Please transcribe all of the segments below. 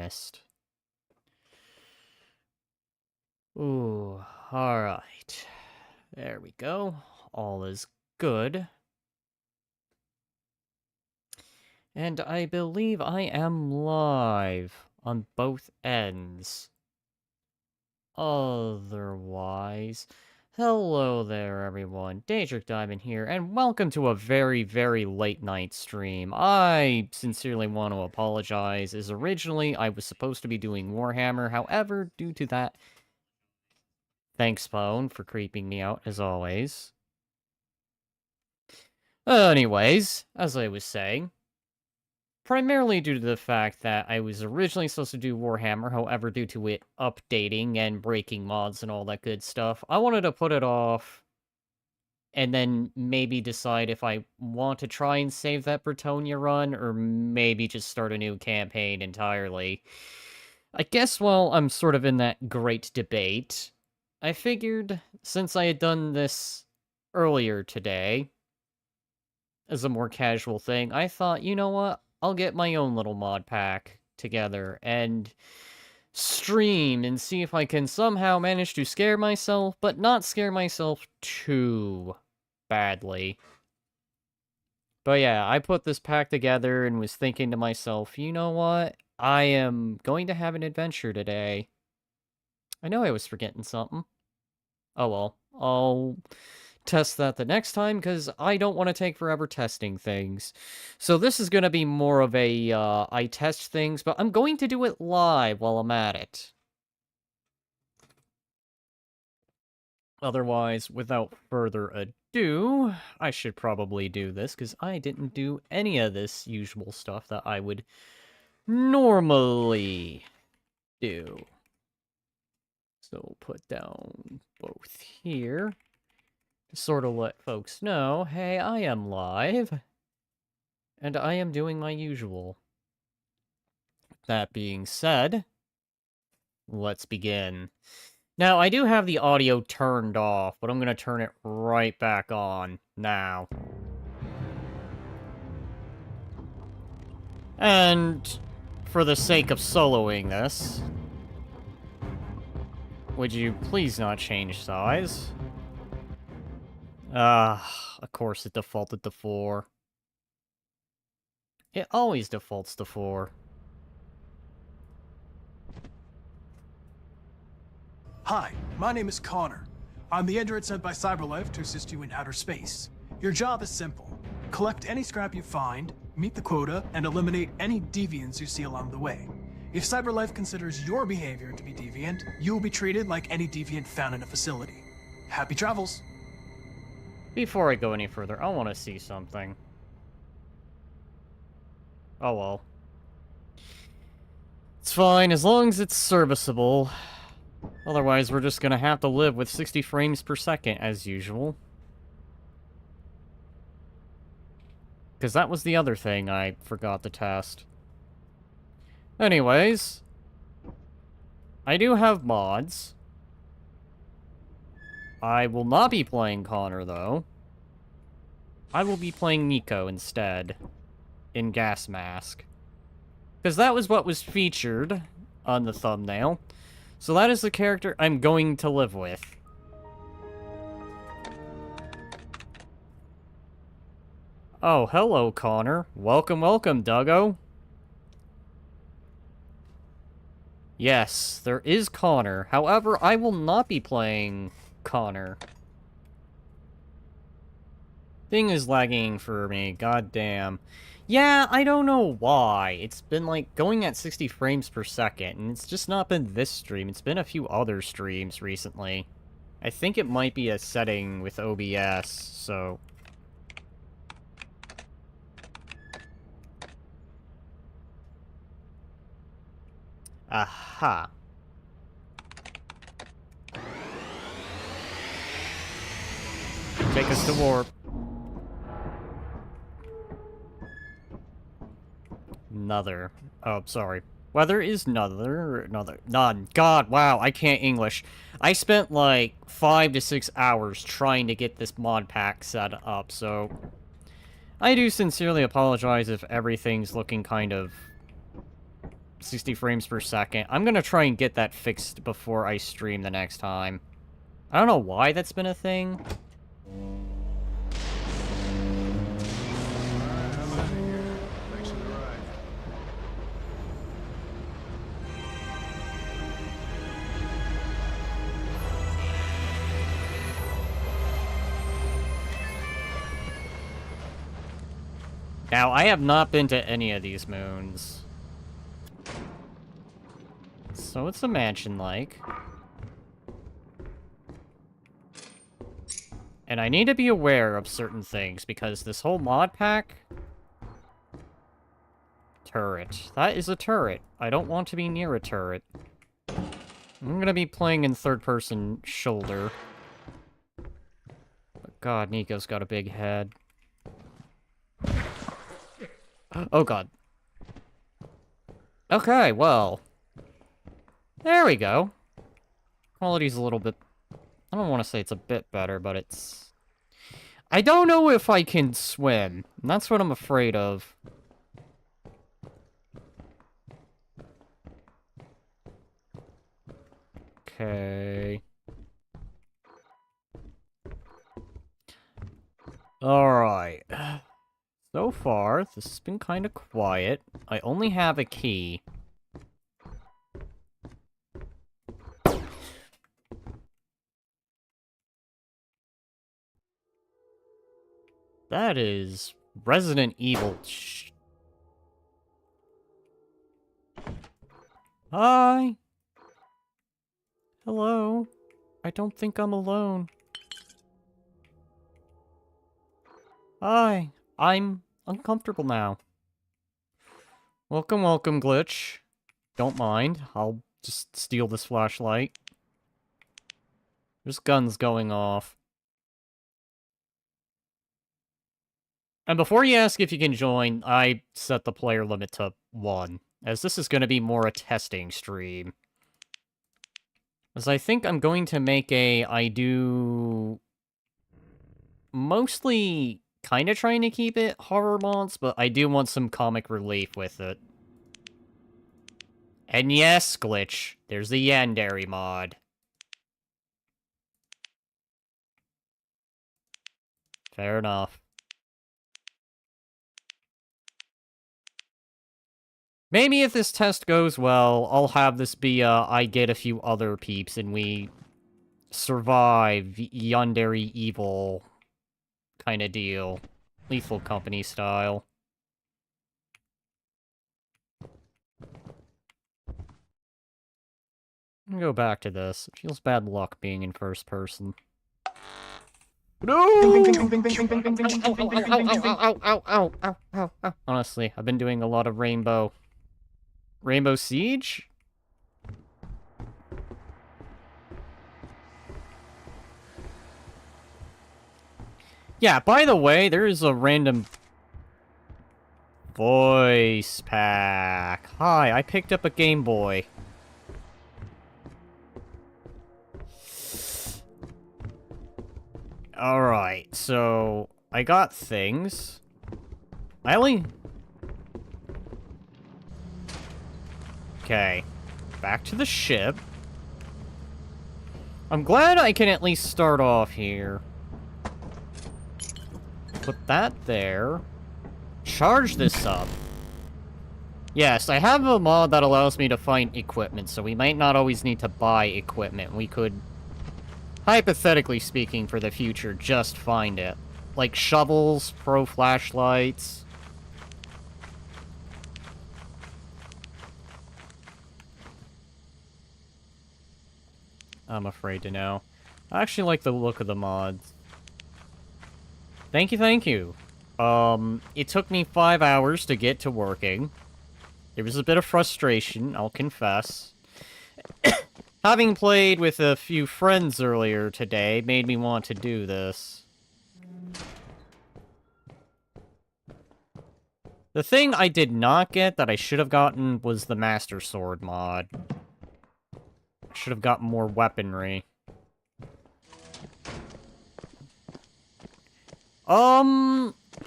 honest. Ooh, alright. There we go. All is good. And I believe I am live on both ends. Otherwise, hello there everyone, Daedric Diamond here, and welcome to a very, very late night stream. I sincerely want to apologize, as originally I was supposed to be doing Warhammer, however, due to that... Thanks, Phone, for creeping me out, as always. Anyways, as I was saying, primarily due to the fact that I was originally supposed to do Warhammer, however, due to it updating and breaking mods and all that good stuff, I wanted to put it off and then maybe decide if I want to try and save that Bretonia run, or maybe just start a new campaign entirely. I guess while I'm sort of in that great debate, I figured, since I had done this earlier today, as a more casual thing, I thought, you know what, I'll get my own little mod pack together and stream and see if I can somehow manage to scare myself, but not scare myself too badly. But yeah, I put this pack together and was thinking to myself, you know what, I am going to have an adventure today. I know I was forgetting something. Oh well, I'll test that the next time, because I don't want to take forever testing things. So this is going to be more of a, I test things, but I'm going to do it live while I'm at it. Otherwise, without further ado, I should probably do this, because I didn't do any of this usual stuff that I would normally do. So put down both here. Sort of let folks know, hey, I am live, and I am doing my usual. That being said, let's begin. Now, I do have the audio turned off, but I'm going to turn it right back on now. And for the sake of soloing this, would you please not change size? Of course it defaulted to 4. It always defaults to 4. Hi, my name is Connor. I'm the android sent by CyberLife to assist you in outer space. Your job is simple. Collect any scrap you find, meet the quota, and eliminate any deviants you see along the way. If CyberLife considers your behavior to be deviant, you will be treated like any deviant found in a facility. Happy travels! Before I go any further, I want to see something. Oh well. It's fine, as long as it's serviceable. Otherwise, we're just gonna have to live with 60 frames per second, as usual. Because that was the other thing I forgot to test. Anyways, I do have mods. I will not be playing Connor, though. I will be playing Nico instead, in Gas Mask. Because that was what was featured on the thumbnail. So that is the character I'm going to live with. Oh, hello, Connor. Welcome, welcome, Duggo. Yes, there is Connor. However, I will not be playing Connor. Thing is lagging for me, goddamn. Yeah, I don't know why. It's been, like, going at 60 frames per second, and it's just not been this stream. It's been a few other streams recently. I think it might be a setting with OBS, so... Aha. Take us to warp. Another. Oh, sorry. Weather is none. God, wow, I can't English. I spent like 5 to 6 hours trying to get this mod pack set up, so... I do sincerely apologize if everything's looking kind of 60 frames per second. I'm gonna try and get that fixed before I stream the next time. I don't know why that's been a thing. Now, I have not been to any of these moons. So it's a mansion-like. And I need to be aware of certain things, because this whole mod pack... Turret. That is a turret. I don't want to be near a turret. I'm gonna be playing in third-person shoulder. But God, Nico's got a big head. Oh God. Okay, well... There we go. Quality's a little bit... I don't want to say it's a bit better, but it's... I don't know if I can swim. And that's what I'm afraid of. Okay. Alright. So far, this has been kind of quiet. I only have a key. That is Resident Evil. Hi. Hello. I don't think I'm alone. Hi. I'm uncomfortable now. Welcome, welcome, Glitch. Don't mind. I'll just steal this flashlight. There's guns going off. And before you ask if you can join, I set the player limit to 1, as this is going to be more a testing stream. As I think I'm going to make I do... Mostly kind of trying to keep it horror mods, but I do want some comic relief with it. And yes, Glitch, there's the Yandere mod. Fair enough. Maybe if this test goes well, I'll have this be I get a few other peeps and we survive Yandere evil kind of deal. Lethal Company style. I'm gonna go back to this. It feels bad luck being in first person. No! Ow. Honestly, I've been doing a lot of Rainbow Siege? Yeah, by the way, there is a random voice pack. Hi, I picked up a Game Boy. Alright, so I got things. Okay, back to the ship. I'm glad I can at least start off here. Put that there. Charge this up. Yes, I have a mod that allows me to find equipment, so we might not always need to buy equipment. We could, hypothetically speaking, for the future, just find it. Like shovels, pro flashlights. I'm afraid to know. I actually like the look of the mods. Thank you. It took me 5 hours to get to working. There was a bit of frustration, I'll confess. Having played with a few friends earlier today made me want to do this. The thing I did not get that I should have gotten was the Master Sword mod. I should have gotten more weaponry.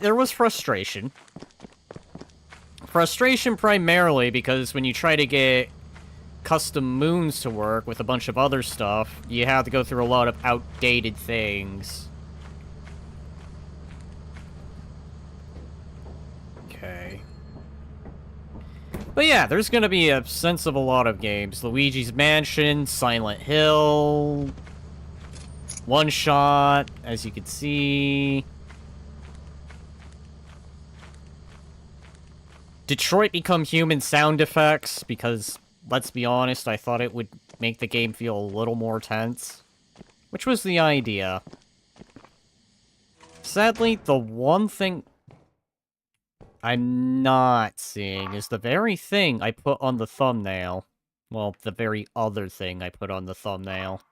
There was frustration. Frustration primarily because when you try to get custom moons to work with a bunch of other stuff, you have to go through a lot of outdated things. Okay. But yeah, there's gonna be a sense of a lot of games. Luigi's Mansion, Silent Hill, One Shot, as you can see. Detroit Become Human sound effects, because, let's be honest, I thought it would make the game feel a little more tense. Which was the idea. Sadly, the one thing I'm not seeing is the very thing I put on the thumbnail. Well, the very other thing I put on the thumbnail.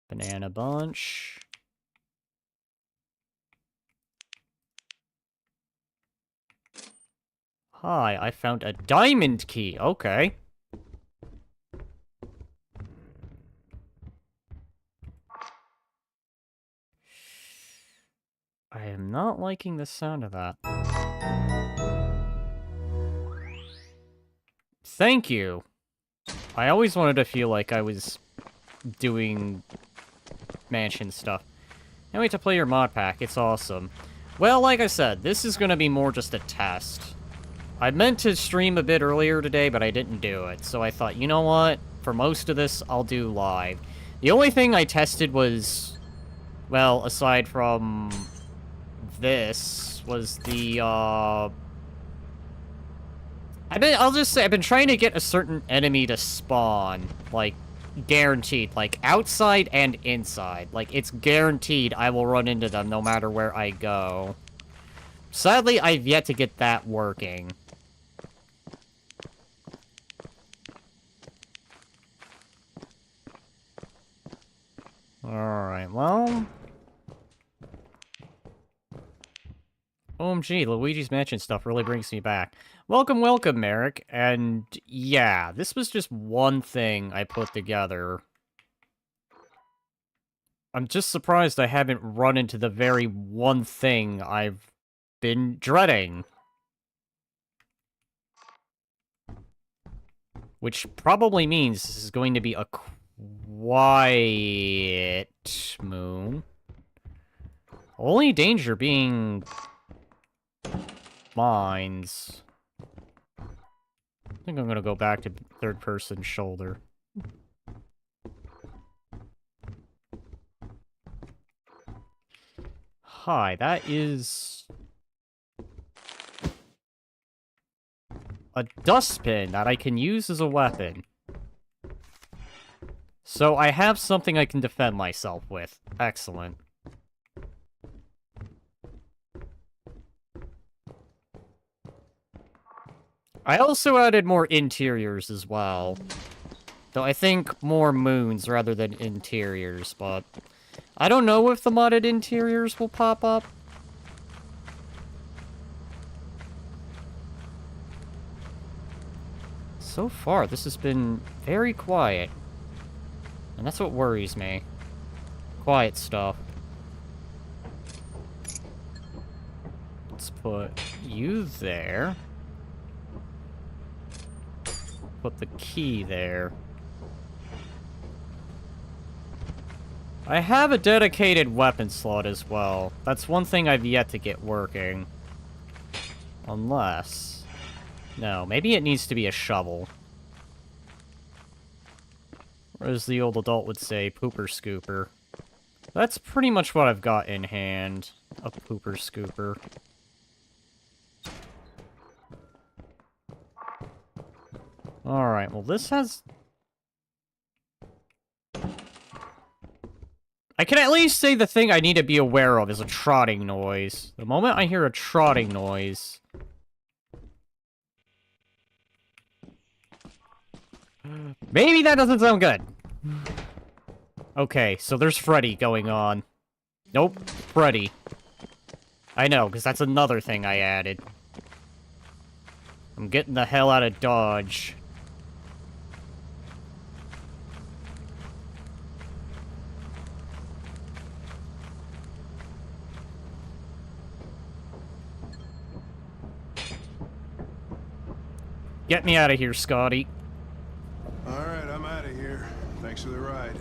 Banana Bunch. Hi, I found a diamond key. Okay. I am not liking the sound of that. Thank you. I always wanted to feel like I was doing mansion stuff. Can't wait to play your mod pack. It's awesome. Well, like I said, this is going to be more just a test. I meant to stream a bit earlier today, but I didn't do it. So I thought, you know what? For most of this, I'll do live. The only thing I tested was, well, aside from this, was the, I'll just say, I've been trying to get a certain enemy to spawn, like, guaranteed, like, outside and inside. Like, it's guaranteed I will run into them no matter where I go. Sadly, I've yet to get that working. Alright, well... OMG, Luigi's Mansion stuff really brings me back. Welcome, welcome, Merrick. And yeah, this was just one thing I put together. I'm just surprised I haven't run into the very one thing I've been dreading. Which probably means this is going to be a quiet moon. Only danger being mines. I think I'm gonna go back to third-person shoulder. Hi, that is a dustbin that I can use as a weapon. So I have something I can defend myself with. Excellent. I also added more interiors as well. Though I think more moons rather than interiors, but... I don't know if the modded interiors will pop up. So far, this has been very quiet. And that's what worries me. Quiet stuff. Let's put you there. Put the key there. I have a dedicated weapon slot as well. That's one thing I've yet to get working. Unless... No, maybe it needs to be a shovel. Or as the old adult would say, pooper scooper. That's pretty much what I've got in hand. A pooper scooper. Alright, well this has... I can at least say the thing I need to be aware of is a trotting noise. The moment I hear a trotting noise... Maybe that doesn't sound good. Okay, so there's Freddy going on. Nope, Freddy. I know, because that's another thing I added. I'm getting the hell out of Dodge. Get me out of here, Scotty. Alright, I'm out of here. Thanks for the ride.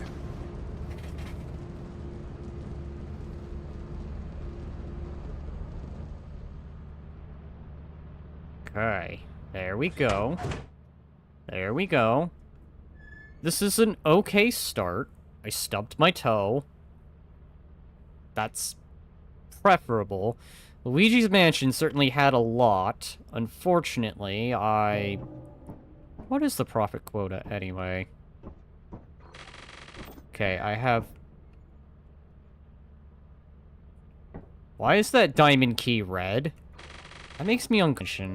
Okay, there we go. There we go. This is an okay start. I stubbed my toe. That's preferable. Luigi's Mansion certainly had a lot. Unfortunately, What is the profit quota, anyway? Okay, I have... Why is that diamond key red? That makes me unconscious.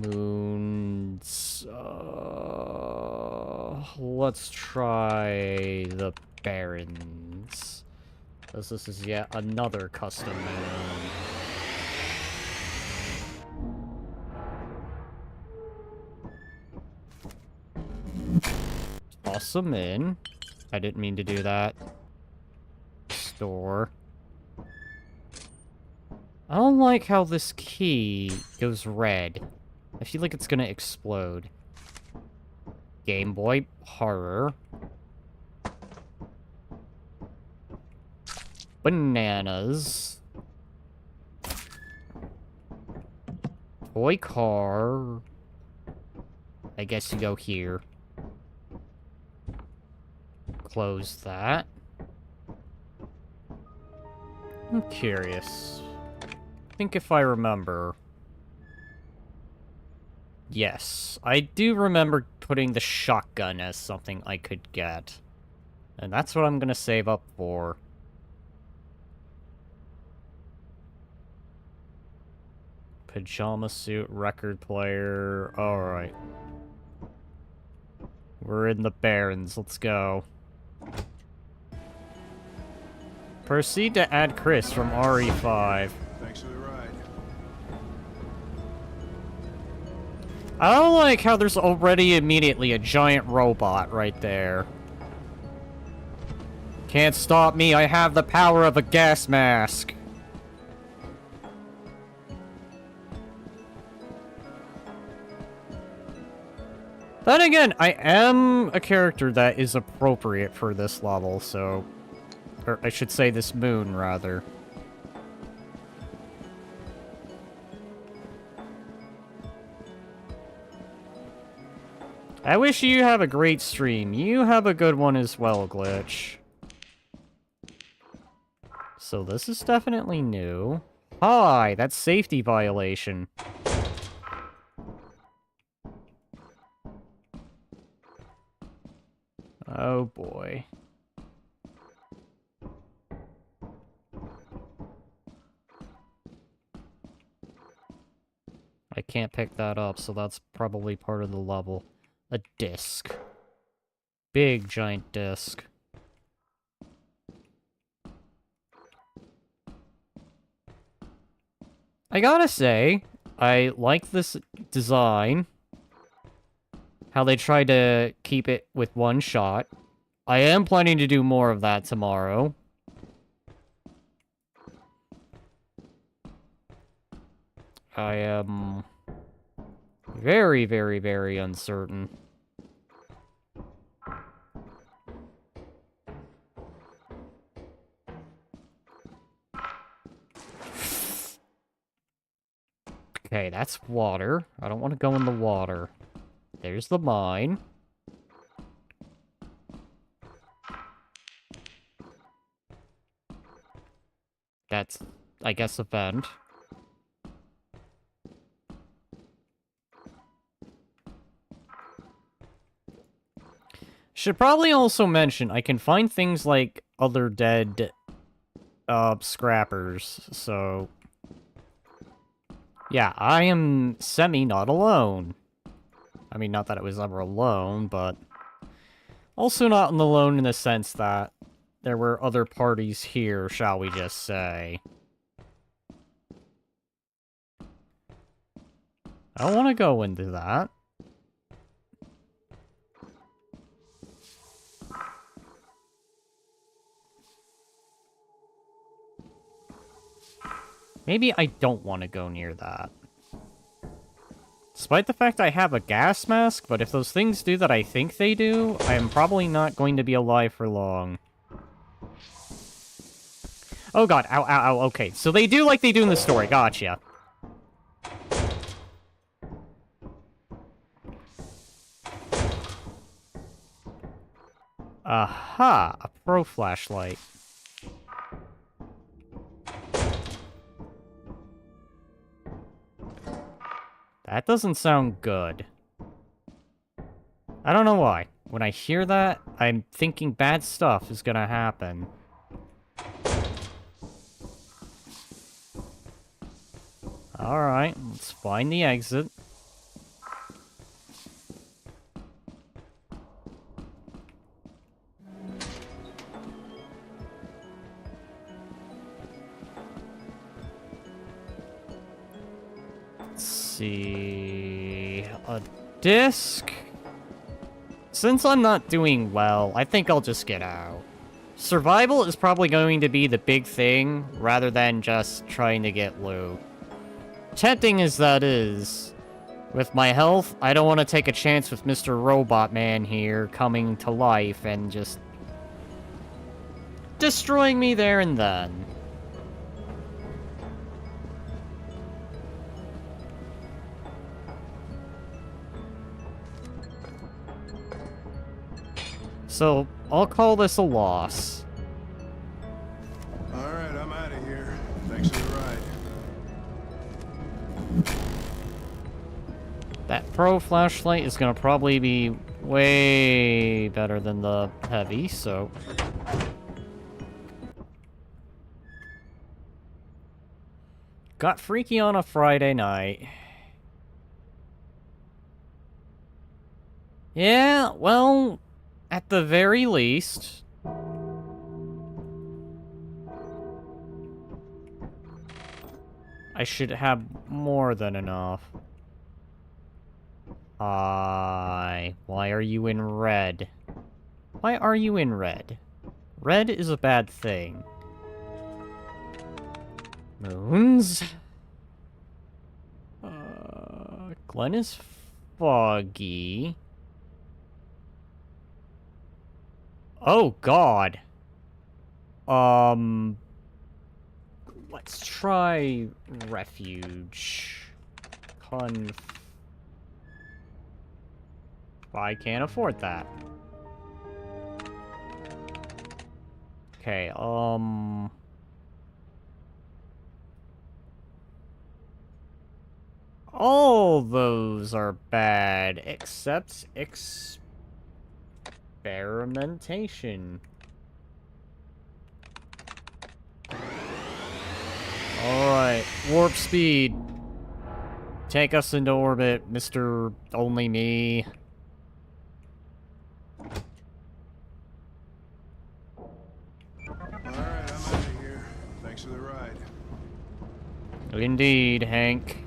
Moons... let's try the Barrens. Because this is yet another custom moon. Toss them in. I didn't mean to do that. Store. I don't like how this key goes red. I feel like it's gonna explode. Game Boy Horror. Bananas. Toy car. I guess you go here. Close that. I'm curious. I think if I remember... Yes, I do remember putting the shotgun as something I could get. And that's what I'm gonna save up for. Pajama suit, record player... Alright. We're in the Barrens, let's go. Proceed to add Chris from RE5. Thanks for the ride. I don't like how there's already immediately a giant robot right there. Can't stop me, I have the power of a gas mask. Then again, I am a character that is appropriate for this level, so... Or I should say this moon, rather. I wish you have a great stream. You have a good one as well, Glitch. So this is definitely new. Hi, that's safety violation. Oh boy. I can't pick that up, so that's probably part of the level. A disc. Big giant disc. I gotta say, I like this design. How they try to keep it with one shot. I am planning to do more of that tomorrow. I am very, very, very uncertain. Okay, that's water. I don't want to go in the water. There's the mine. That's, I guess, a vent. Should probably also mention, I can find things like other dead, scrappers, so... Yeah, I am not alone. I mean, not that it was ever alone, but... Also not alone in the sense that there were other parties here, shall we just say. I don't want to go into that. Maybe I don't want to go near that. Despite the fact I have a gas mask, but if those things do that I think they do, I am probably not going to be alive for long. Oh god, ow, ow, ow, okay. So they do like they do in the story, gotcha. Aha, a pro flashlight. That doesn't sound good. I don't know why. When I hear that, I'm thinking bad stuff is gonna happen. Alright, let's find the exit. Let's see... a disc? Since I'm not doing well, I think I'll just get out. Survival is probably going to be the big thing, rather than just trying to get loot. Tempting as that is, with my health, I don't want to take a chance with Mr. Robot Man here coming to life and just destroying me there and then. So, I'll call this a loss. Alright, I'm out of here. Thanks for the ride. That pro flashlight is gonna probably be way better than the heavy, so... Got freaky on a Friday night. Yeah, well, at the very least... I should have more than enough. Why are you in red? Why are you in red? Red is a bad thing. Moons? Glenn is foggy. Oh, God. Let's try refuge. I can't afford that. Okay, all those are bad, except experimentation. Alright, warp speed. Take us into orbit, Mr. Only Me. Alright, I'm out of here. Thanks for the ride. Indeed, Hank.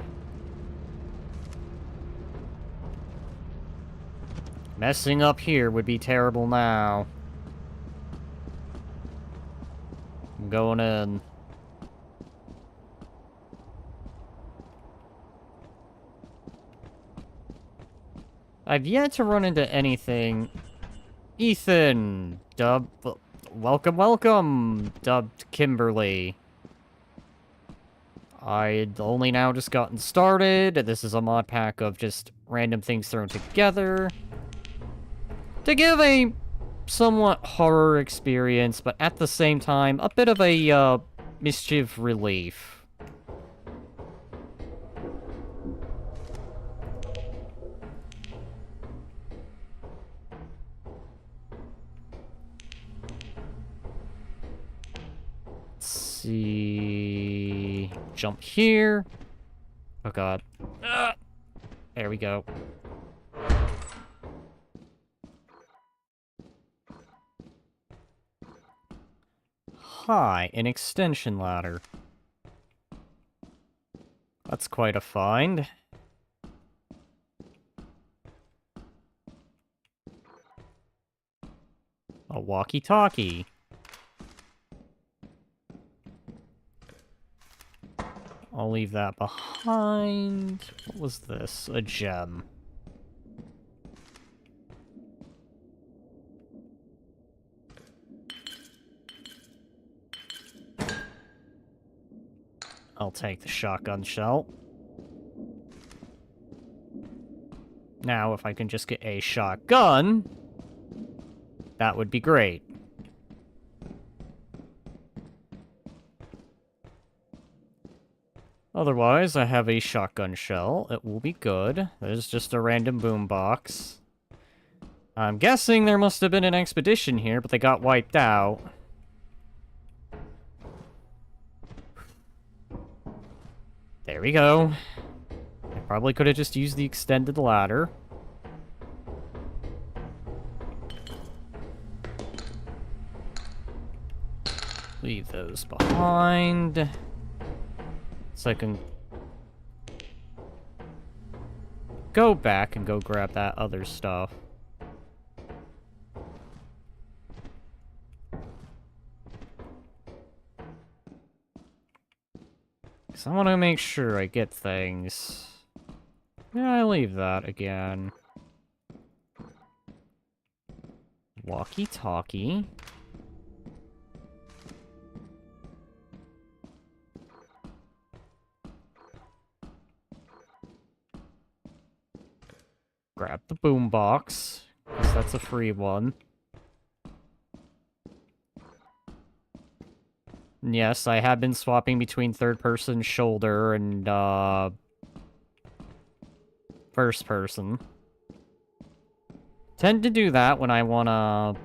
Messing up here would be terrible now. I'm going in. I've yet to run into anything. Ethan! Welcome, welcome! Dubbed Kimberly. I'd only now just gotten started. This is a mod pack of just random things thrown together. To give a somewhat horror experience, but at the same time, a bit of a, mischief relief. See, jump here. Oh god. There we go. Hi, an extension ladder. That's quite a find. A walkie-talkie. I'll leave that behind. What was this? A gem. I'll take the shotgun shell. Now, if I can just get a shotgun, that would be great. Otherwise, I have a shotgun shell. It will be good. There's just a random boombox. I'm guessing there must have been an expedition here, but they got wiped out. There we go. I probably could have just used the extended ladder. Leave those behind. So I can go back and go grab that other stuff. Because I want to make sure I get things. Yeah, I leave that again. Walkie-talkie. Grab the boombox, because that's a free one. And yes, I have been swapping between third-person shoulder and, first-person. Tend to do that when I wanna...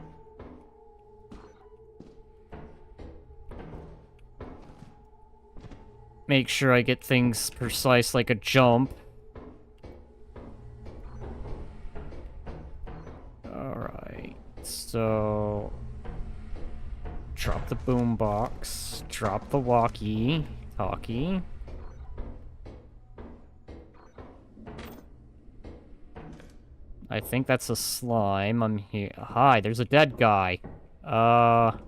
make sure I get things precise like a jump. Alright, so... drop the boombox, drop the walkie-talkie. I think that's a slime. I'm here. Hi, there's a dead guy. Hello,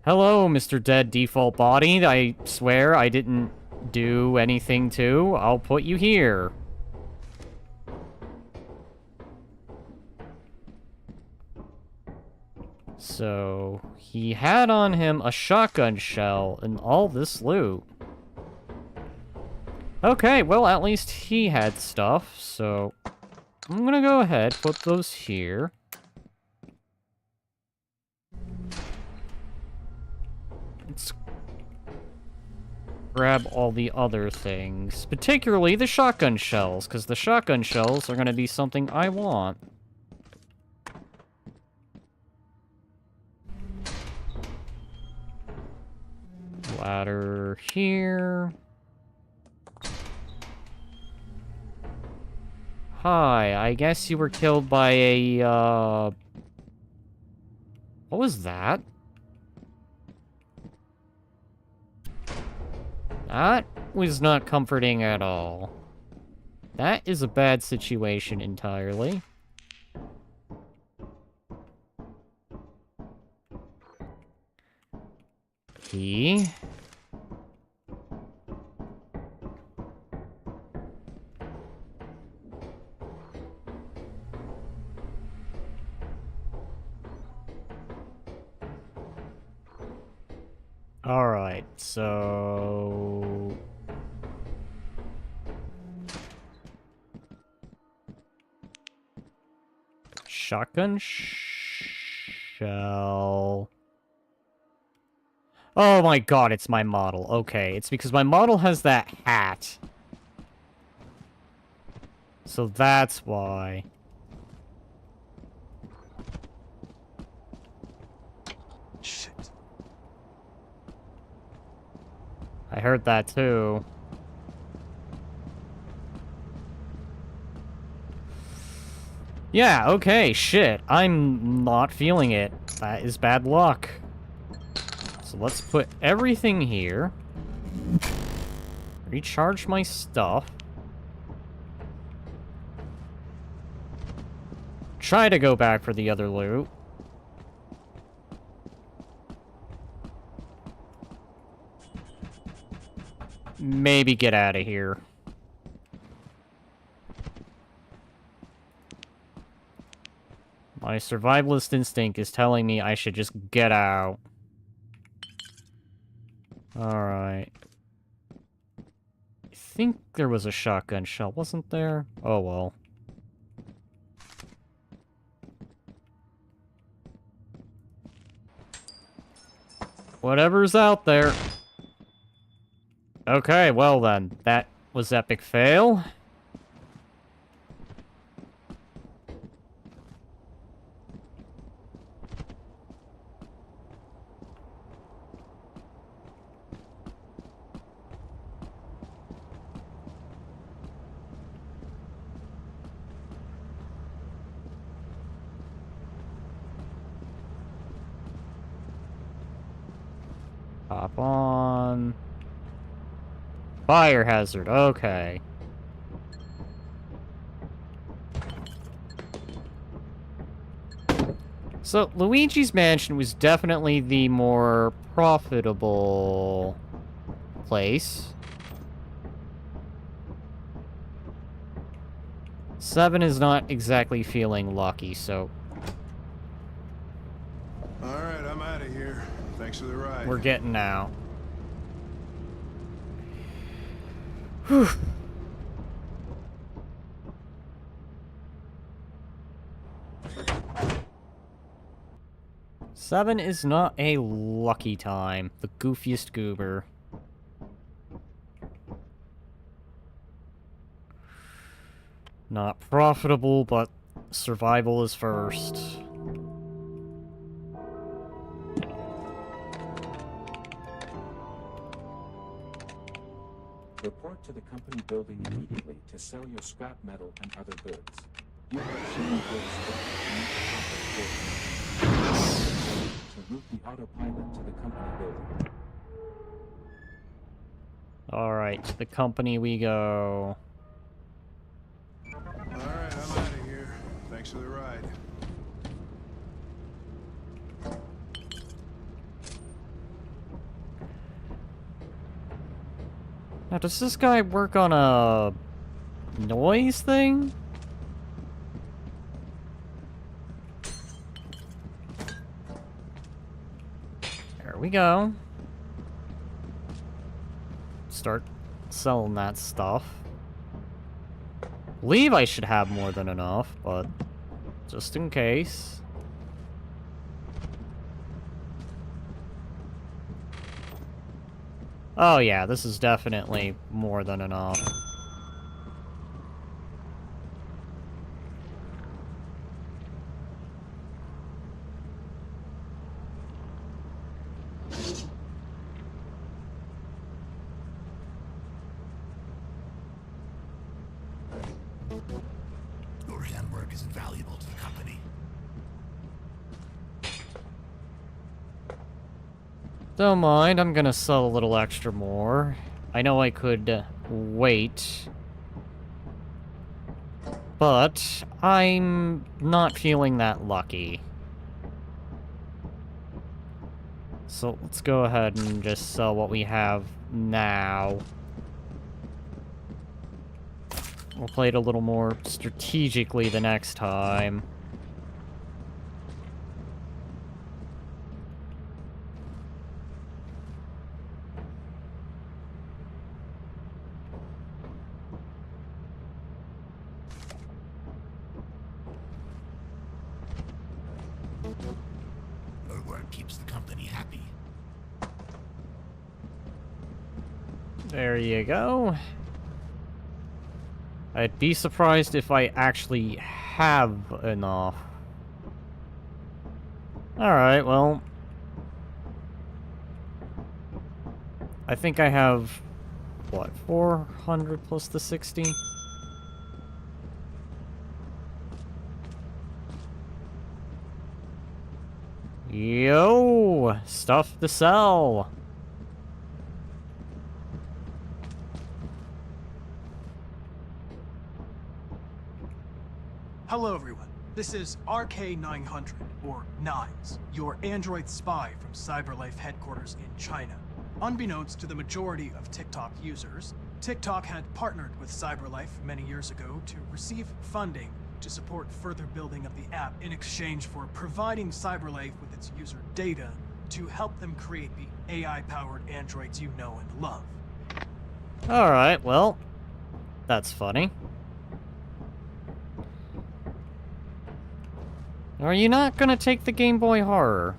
Mr. Dead Default Body. I swear I didn't do anything to. I'll put you here. So, he had on him a shotgun shell and all this loot. Okay, well, at least he had stuff, so I'm gonna go ahead, put those here. Let's grab all the other things, particularly the shotgun shells, because the shotgun shells are gonna be something I want. Ladder here. Hi, I guess you were killed by a, what was that? That was not comforting at all. That is a bad situation entirely. Key. Alright, so... shotgun shell... Oh my god, it's my model. Okay, it's because my model has that hat. So that's why. Shit. I heard that too. Yeah, okay, shit. I'm not feeling it. That is bad luck. So let's put everything here. Recharge my stuff. Try to go back for the other loot. maybe get out of here. My survivalist instinct is telling me I should just get out. Alright. I think there was a shotgun shell, wasn't there? Oh well. Whatever's out there. Okay, well then. That was epic fail. Hop on. Fire hazard, okay. So, Luigi's Mansion was definitely the more profitable place. 7 is not exactly feeling lucky, so Alright, I'm out of here. Thanks for the ride. we're getting out. Whew. Seven is not a lucky time. The goofiest goober. Not profitable, but survival is first. Report to the company building immediately to sell your scrap metal and other goods. You have shipping goods to meet the proper to route the autopilot to the company building. Alright, to the company we go. Alright, I'm out of here. Thanks for the ride. Now, does this guy work on a noise thing? There we go. Start selling that stuff. Believe I should have more than enough, but just in case. Oh yeah, this is definitely more than enough. Your handwork is invaluable to the company. Don't mind, I'm gonna sell a little extra more. I know I could wait. But I'm not feeling that lucky. So let's go ahead and just sell what we have now. We'll play it a little more strategically the next time. Your work keeps the company happy. There you go. I'd be surprised if I actually have enough. Alright, well. I think I have, what, 400 plus the 60? Yo! Stuff to sell! Hello, everyone. This is RK-900, or Nines, your android spy from CyberLife headquarters in China. Unbeknownst to the majority of TikTok users, TikTok had partnered with CyberLife many years ago to receive funding to support further building of the app in exchange for providing CyberLife with its user data to help them create the AI-powered androids you know and love. Alright, well, that's funny. Are you not gonna take the Game Boy Horror?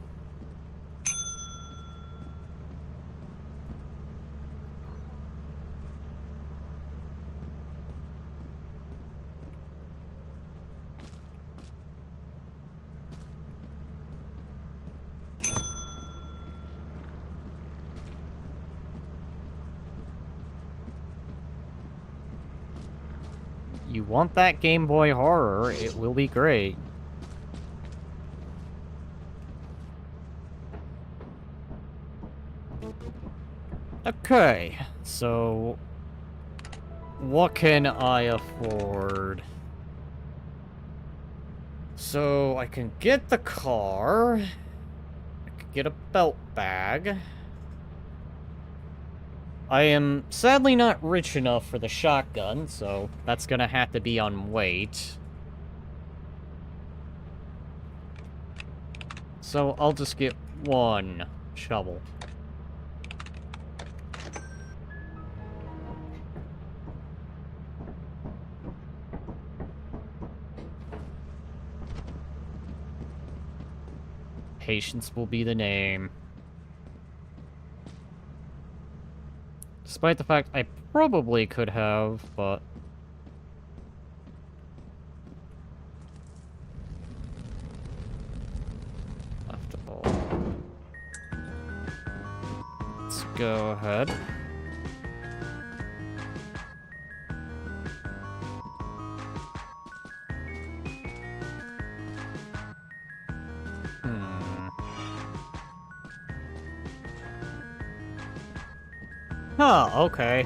You want that Game Boy Horror, it will be great. Okay, so what can I afford? So I can get the car, I could get a belt bag. I am sadly not rich enough for the shotgun, so that's gonna have to be on weight. So I'll just get one shovel. Patience will be the name. Despite the fact I probably could have, but... After all... Let's go ahead. Huh, okay.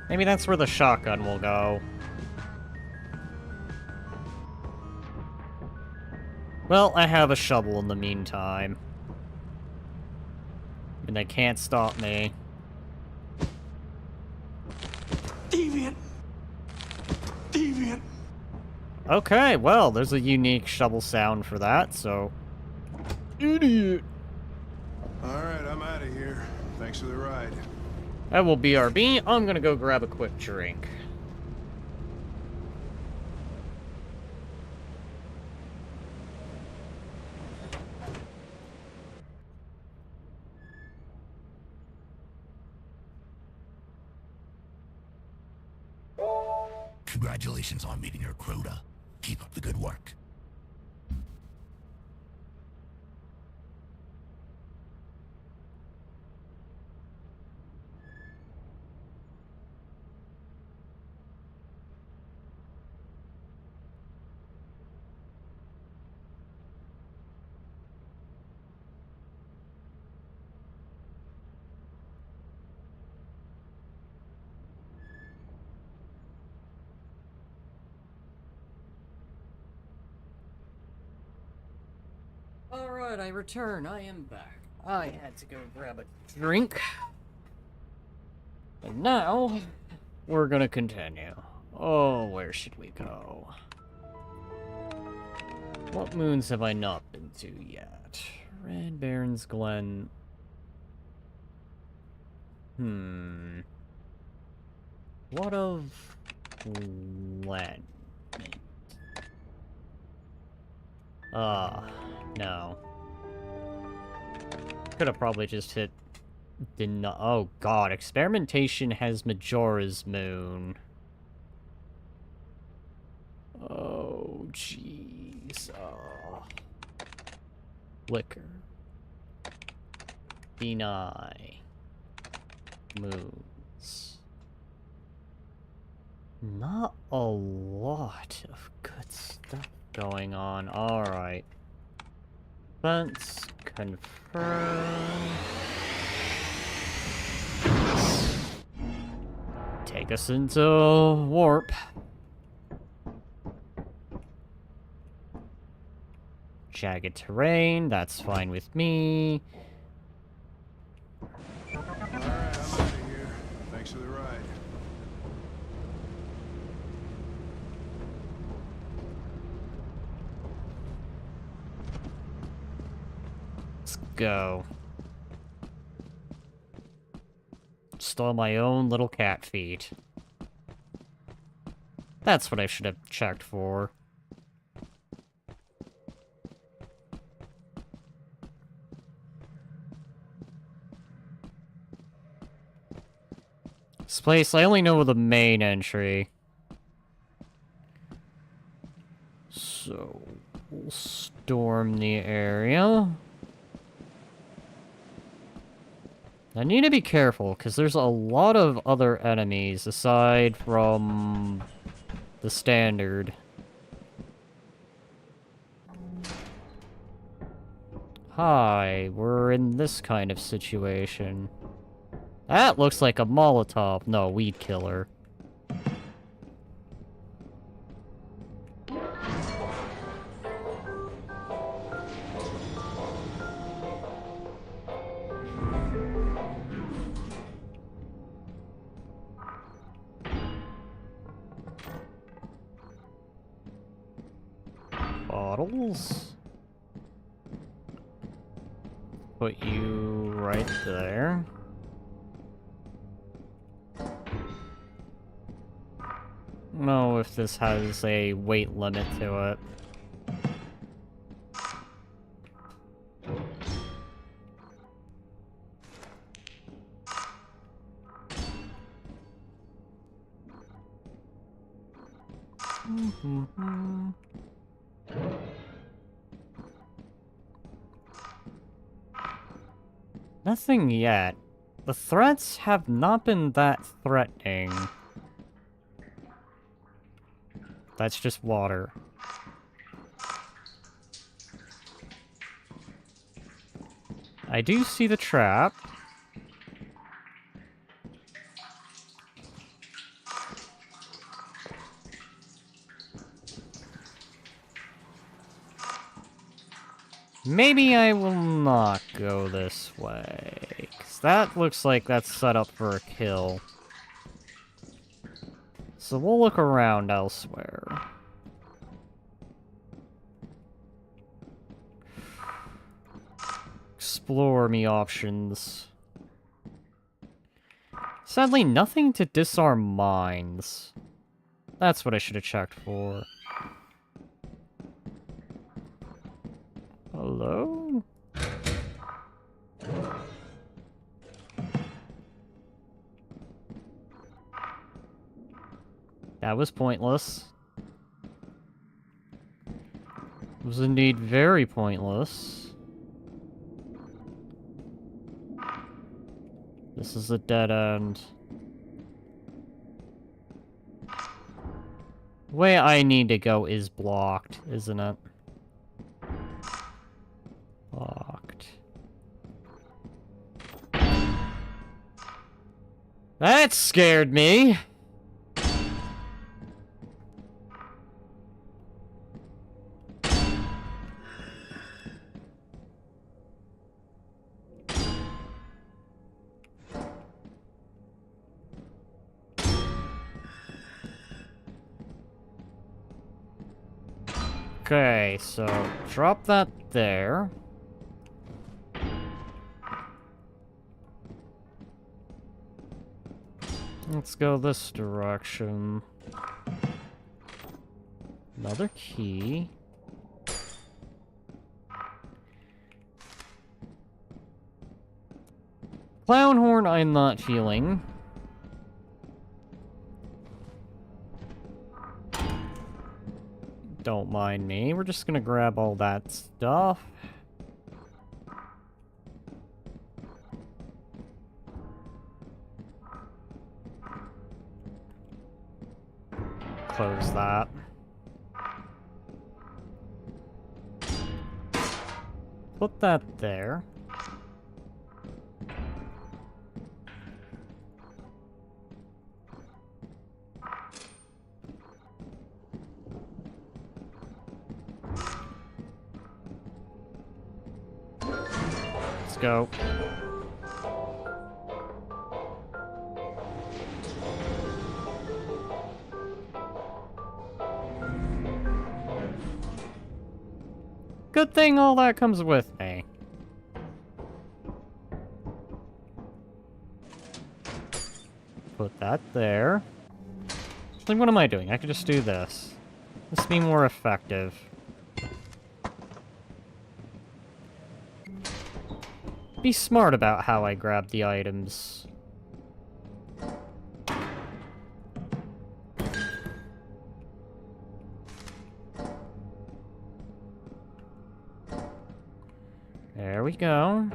Maybe that's where the shotgun will go. Well, I have a shovel in the meantime. And they can't stop me. Deviant! Deviant! Okay, well, there's a unique shovel sound for that, so... Idiot! Alright, I'm out of here. Thanks for the ride. That will BRB. I'm gonna go grab a quick drink. Congratulations on meeting your quota. Keep up the good work. Alright, I return. I am back. I had to go grab a drink. And now, we're gonna continue. Oh, where should we go? What moons have I not been to yet? Red Baron's Glen. What of Glen? No. Could have probably just hit... Oh god, experimentation has Majora's Moon. Oh, jeez. Liquor. Deny. Moons. Not a lot of good stuff going on. Alright. Let's confirm. Take us into warp. Jagged terrain, that's fine with me. Alright, I'm out of here. Thanks for the ride. Let's go. Stole my own little cat feet. That's what I should have checked for. This place, I only know the main entry. So, we'll storm the area. I need to be careful, because there's a lot of other enemies aside from the standard. Hi, we're in this kind of situation. That looks like a Molotov. No, weed killer. Bottles. Put you right there. Know if this has a weight limit to it. Nothing yet. The threats have not been that threatening. That's just water. I do see the trap. Maybe I will not go this way, 'cause that looks like that's set up for a kill. So we'll look around elsewhere. Explore me options. Sadly, nothing to disarm mines. That's what I should have checked for. Hello? That was pointless. It was indeed very pointless. This is a dead end. The way I need to go is blocked, isn't it? Blocked. That scared me! Okay, so drop that there. Let's go this direction. Another key. Clown horn I'm not feeling. Don't mind me. We're just gonna grab all that stuff. Close that. Put that there. Let's go. Good thing all that comes with me. Put that there. Like, what am I doing? I could just do this. This be more effective. Be smart about how I grab the items. There we go.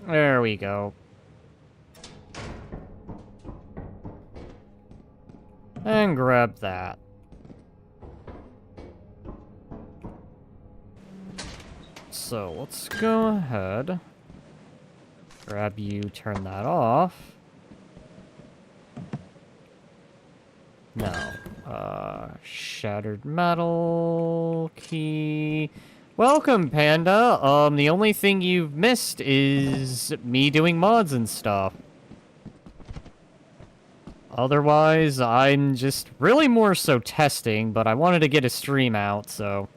There we go. And grab that. So let's go ahead. Grab you, turn that off. No. Shattered metal key. Welcome, Panda. The only thing you've missed is me doing mods and stuff. Otherwise, I'm just really more so testing, but I wanted to get a stream out, so...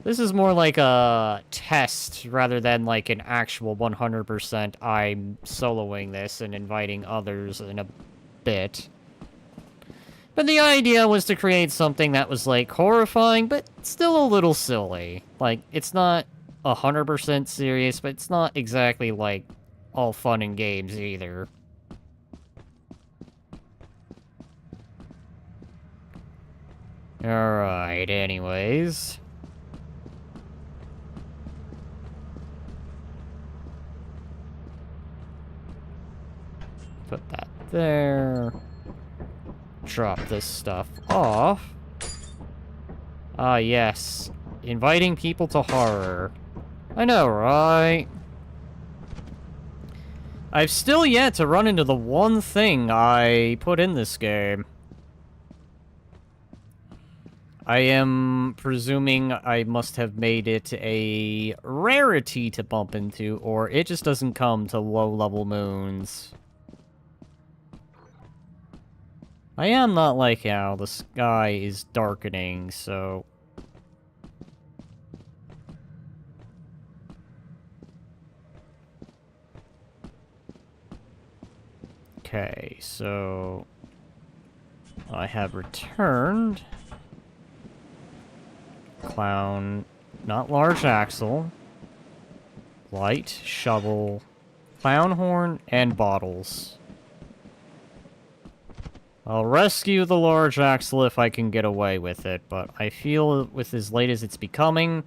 This is more like a test rather than like an actual 100% I'm soloing this and inviting others in a bit. But the idea was to create something that was like horrifying, but still a little silly. Like, it's not 100% serious, but it's not exactly like all fun and games either. Alright, anyways. Put that there. Drop this stuff off. Ah, yes. Inviting people to horror. I know, right? I've still yet to run into the one thing I put in this game. I am presuming I must have made it a rarity to bump into, or it just doesn't come to low-level moons. I am not liking how the sky is darkening, so... Okay, so... I have returned... Clown... Not large axle... Light, shovel... Clown horn, and bottles. I'll rescue the large axle if I can get away with it, but I feel with as late as it's becoming,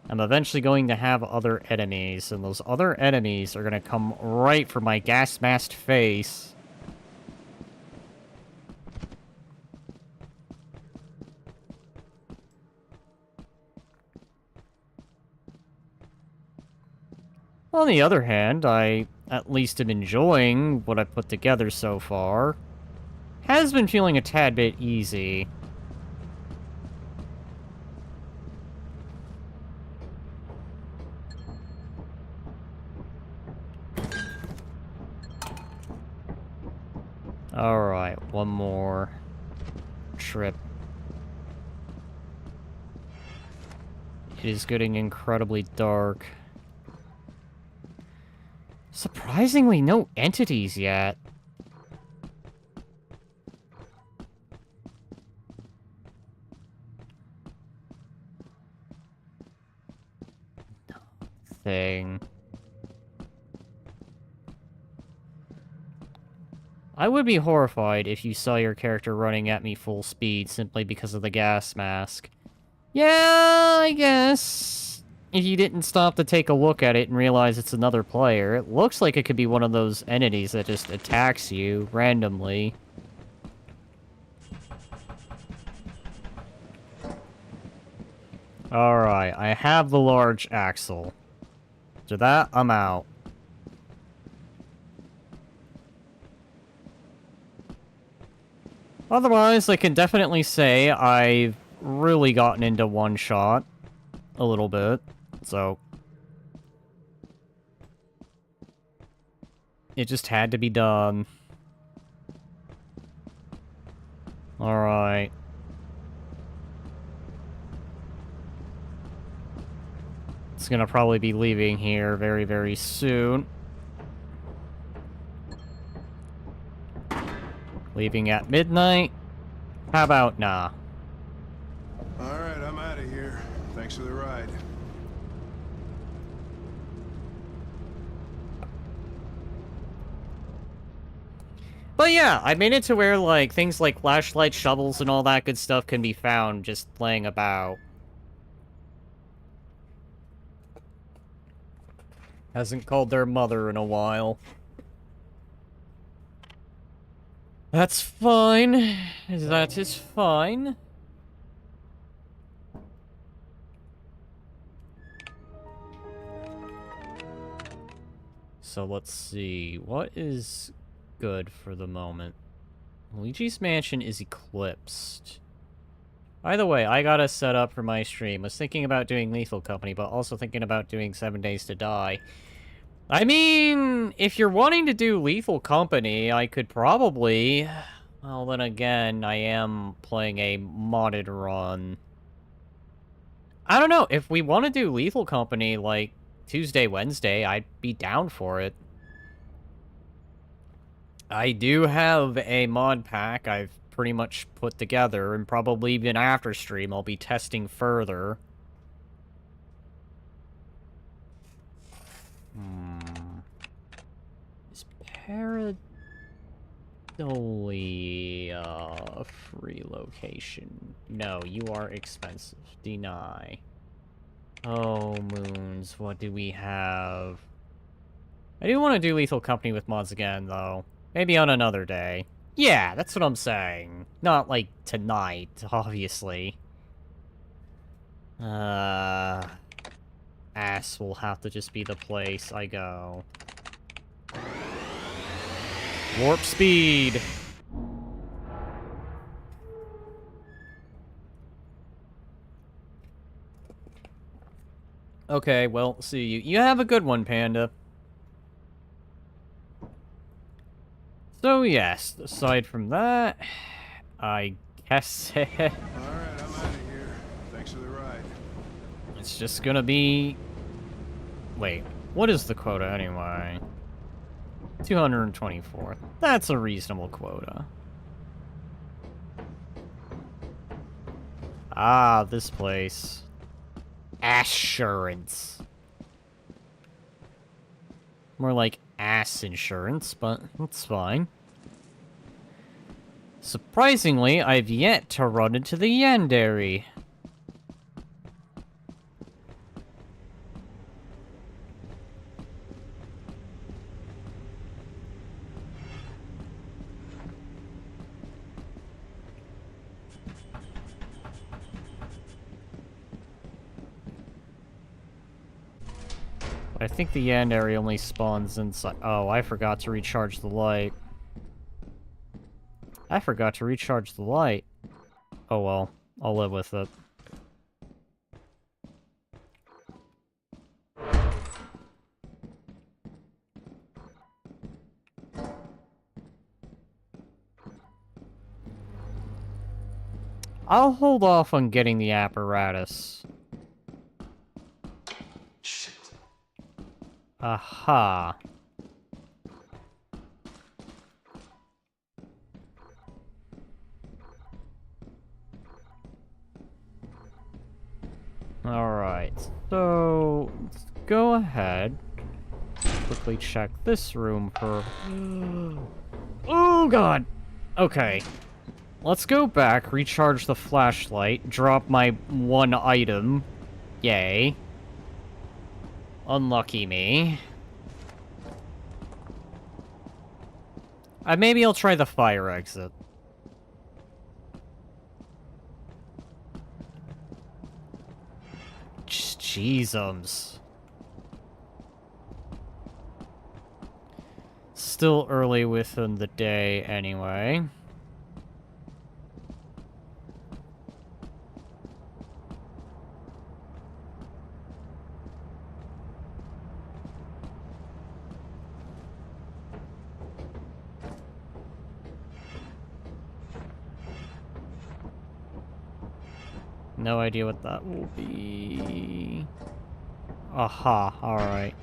I'm eventually going to have other enemies, and those other enemies are going to come right for my gas-masked face. On the other hand, I at least am enjoying what I've put together so far. Has been feeling a tad bit easy. Alright, one more trip. It is getting incredibly dark. Surprisingly, no entities yet. Thing. I would be horrified if you saw your character running at me full speed simply because of the gas mask. Yeah, I guess. If you didn't stop to take a look at it and realize it's another player, it looks like it could be one of those entities that just attacks you randomly. Alright, I have the large axle. After that, I'm out. Otherwise, I can definitely say I've really gotten into one-shot a little bit, so... It just had to be done. Alright. It's gonna probably be leaving here very, very soon. Leaving at midnight? How about nah? Alright, I'm out of here. Thanks for the ride. But yeah, I made it to where, like, things like flashlights, shovels, and all that good stuff can be found just laying about. Hasn't called their mother in a while. That's fine. That is fine. So let's see. What is good for the moment? Luigi's Mansion is eclipsed. By the way, I got a set up for my stream. Was thinking about doing Lethal Company, but also thinking about doing 7 Days to Die. I mean, if you're wanting to do Lethal Company, I could probably... Well, then again, I am playing a modded run. I don't know. If we want to do Lethal Company, like, Tuesday, Wednesday, I'd be down for it. I do have a mod pack I've pretty much put together, and probably even after stream I'll be testing further. Is Paradolia a free location? No, you are expensive. Deny. Oh, moons. What do we have? I do want to do Lethal Company with mods again, though. Maybe on another day. Yeah, that's what I'm saying. Not, like, tonight, obviously. Ass will have to just be the place I go. Warp speed! Okay, well, see you. You have a good one, Panda. So, yes, aside from that, I guess Alright, I'm out of here. Thanks for the ride. it's just gonna be... Wait, what is the quota anyway? 224. That's a reasonable quota. Ah, this place. Assurance. More like ass insurance, but that's fine. Surprisingly, I've yet to run into the Yandere. I think the Yandere only spawns inside. Oh, I forgot to recharge the light. I forgot to recharge the light. Oh well, I'll live with it. I'll hold off on getting the apparatus. Shit. Aha. Alright, so let's go ahead. Quickly check this room for... Oh god! Okay. Let's go back, recharge the flashlight, drop my one item. Yay. Unlucky me. Maybe I'll try the fire exit. Jeezums. Still early within the day, anyway. No idea what that will be. Aha, alright.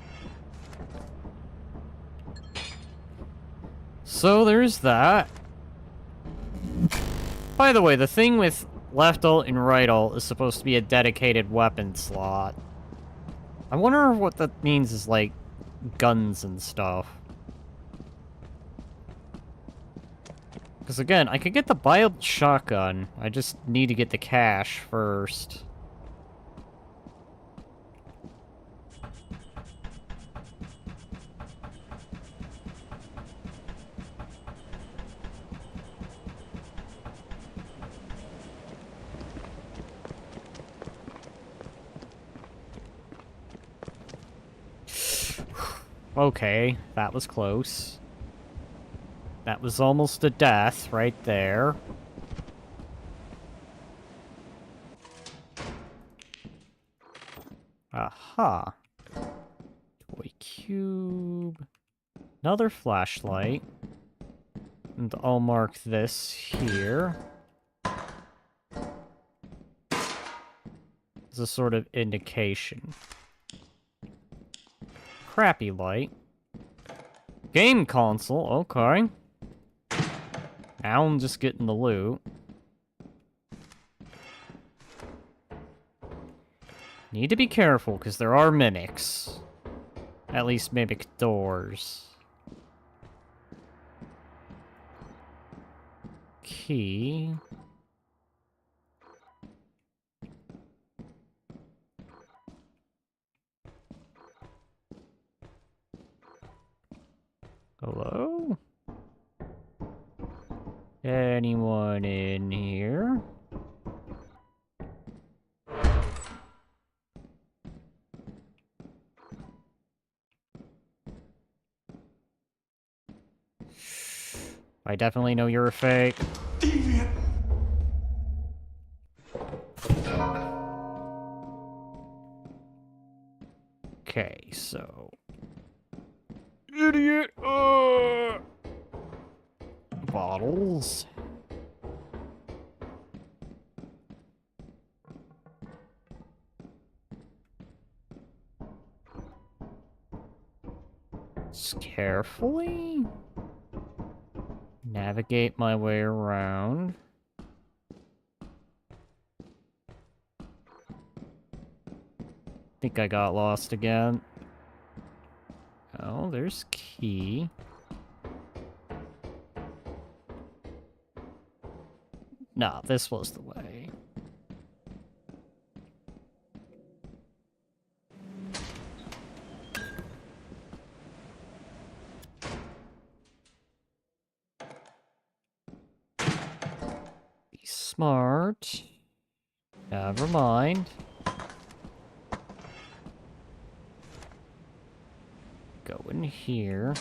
So there's that. By the way, the thing with left alt and right alt is supposed to be a dedicated weapon slot. I wonder what that means is, like, guns and stuff. Because again, I could get the bio shotgun. I just need to get the cash first. Okay, that was close. That was almost a death right there. Aha. Toy cube. Another flashlight. And I'll mark this here. As a sort of indication. Crappy light. Game console, okay. Now I'm just getting the loot. Need to be careful, because there are mimics. At least mimic doors. Key. Hello? Anyone in here? I definitely know you're a fake. Deviant! Okay, so... Idiot! Bottles. Just carefully navigate my way around. Think I got lost again. Oh, there's key. Nah, this was the way. Be smart. Never mind. Go in here.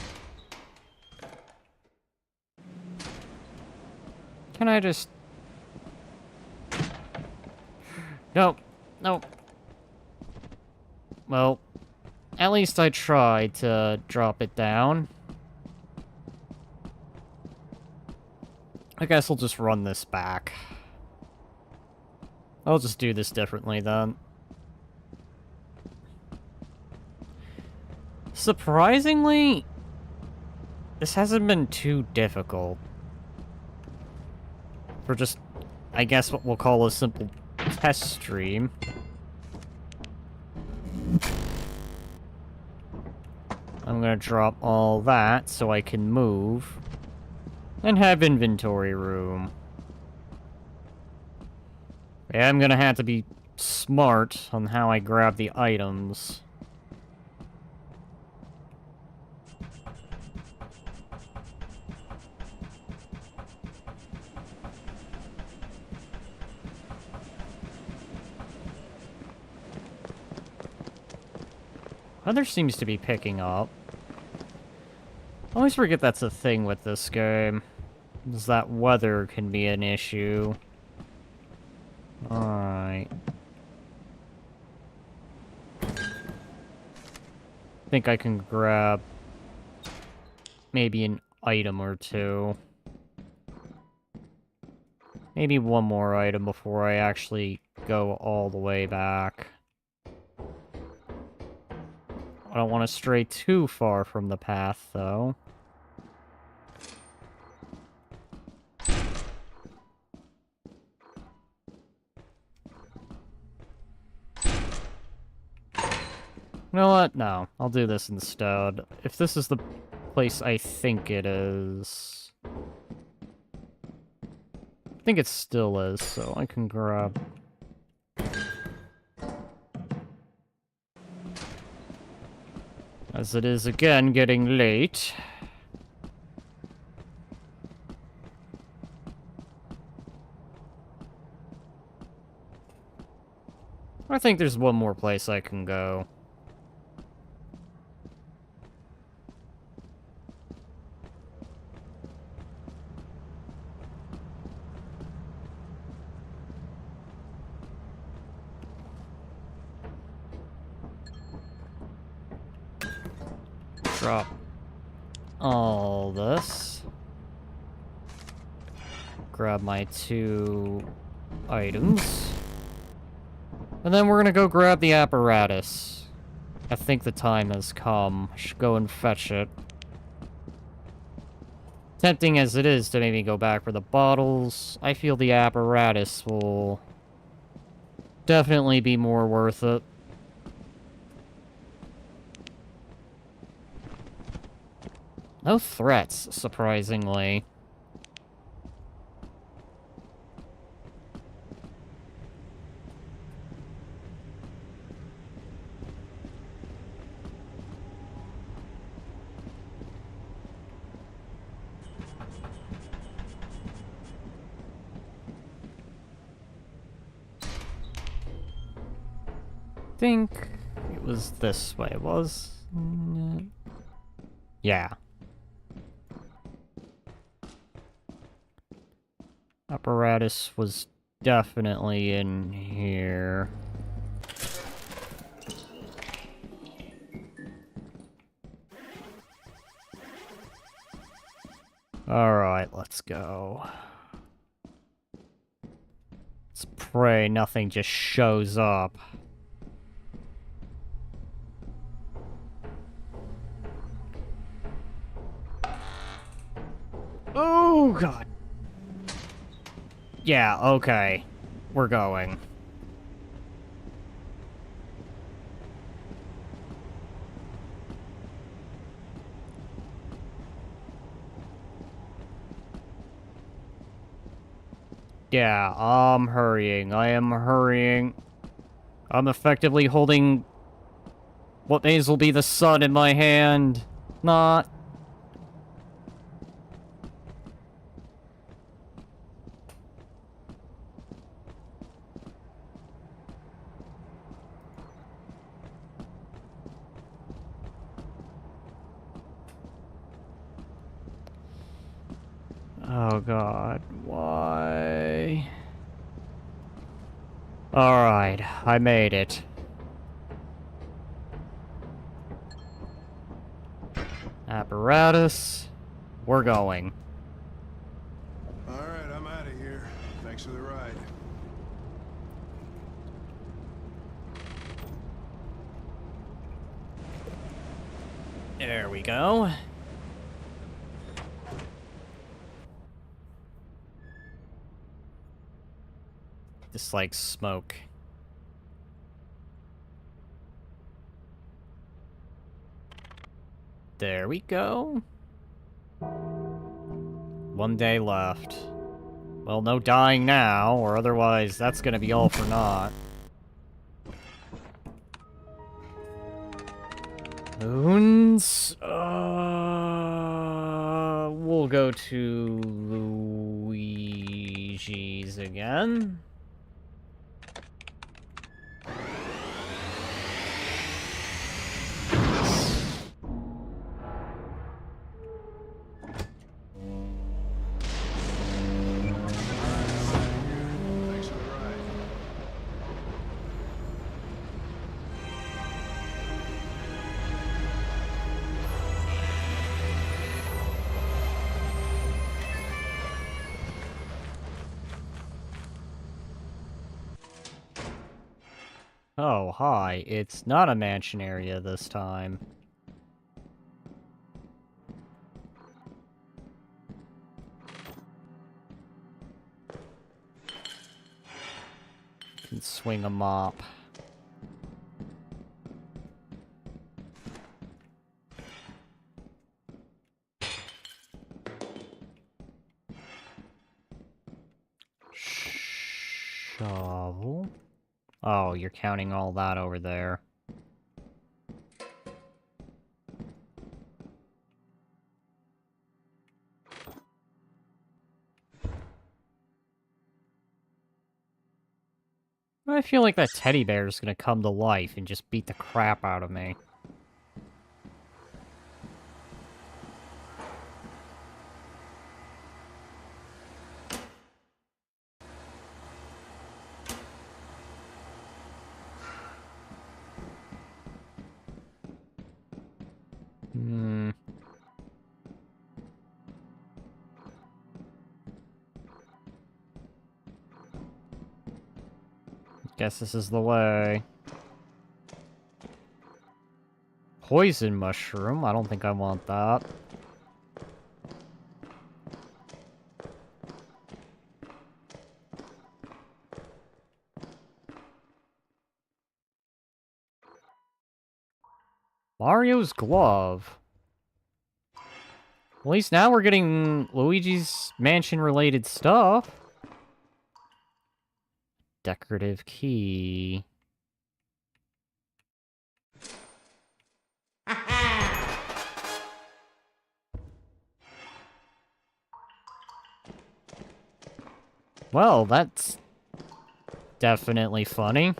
Can I just... Nope. Nope. Well, at least I tried to drop it down. I guess I'll just run this back. I'll just do this differently then. Surprisingly, this hasn't been too difficult. For just, I guess what we'll call a simple test stream. I'm gonna drop all that so I can move. And have inventory room. Yeah, I'm gonna have to be smart on how I grab the items. Weather seems to be picking up. I always forget that's a thing with this game. Is that weather can be an issue. Alright. Think I can grab maybe an item or two. Maybe one more item before I actually go all the way back. I don't want to stray too far from the path, though. You know what? No, I'll do this instead. If this is the place I think it is... I think it still is, so I can grab... As it is again getting late. I think there's one more place I can go. Drop all this. Grab my 2 items. And then we're gonna go grab the apparatus. I think the time has come. I should go and fetch it. Tempting as it is to maybe go back for the bottles, I feel the apparatus will definitely be more worth it. No threats, surprisingly. I think it was this way, yeah. Apparatus was definitely in here. Alright, let's go. Let's pray nothing just shows up. Oh, God. Yeah, okay. We're going. Yeah, I'm hurrying. I am hurrying. I'm effectively holding what may as well be the sun in my hand. Not. Oh God, why? Alright, I made it. Apparatus, we're going. Alright, I'm out of here. Thanks for the ride. There we go. Dislike smoke. There we go. 1 day left. Well, no dying now, or otherwise that's gonna be all for naught. Moons. We'll go to Luigi's again. Thanks for the ride. Oh, hi. It's not a mansion area this time. Can swing a mop. Shovel. Oh, you're counting all that over there. I feel like that teddy bear is gonna come to life and just beat the crap out of me. Hmm. Guess this is the way. Poison mushroom? I don't think I want that. Mario's glove. At least now we're getting Luigi's Mansion-related stuff. Decorative key. Well, that's definitely funny.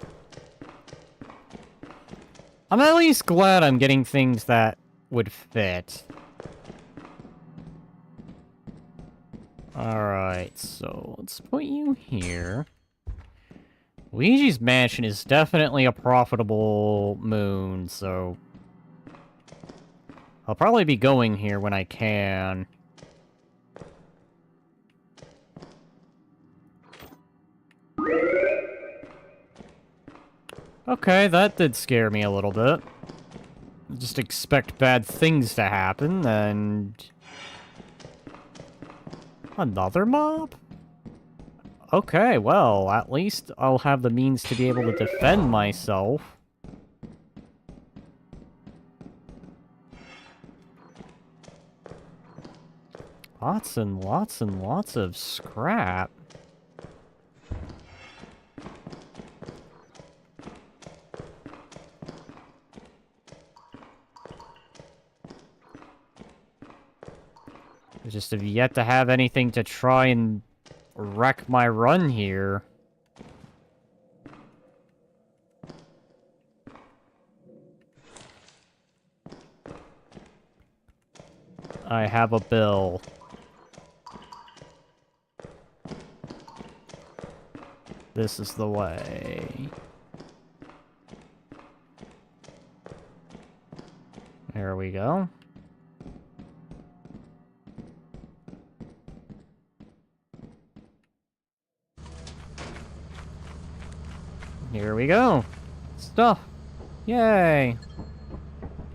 I'm at least glad I'm getting things that would fit. Alright, so let's put you here. Luigi's Mansion is definitely a profitable moon, so I'll probably be going here when I can. Okay, that did scare me a little bit. Just expect bad things to happen, and... Another mob? Okay, well, at least I'll have the means to be able to defend myself. Lots and lots and lots of scrap. I just have yet to have anything to try and wreck my run here. I have a bill. This is the way. There we go. Here we go. Stuff. Yay.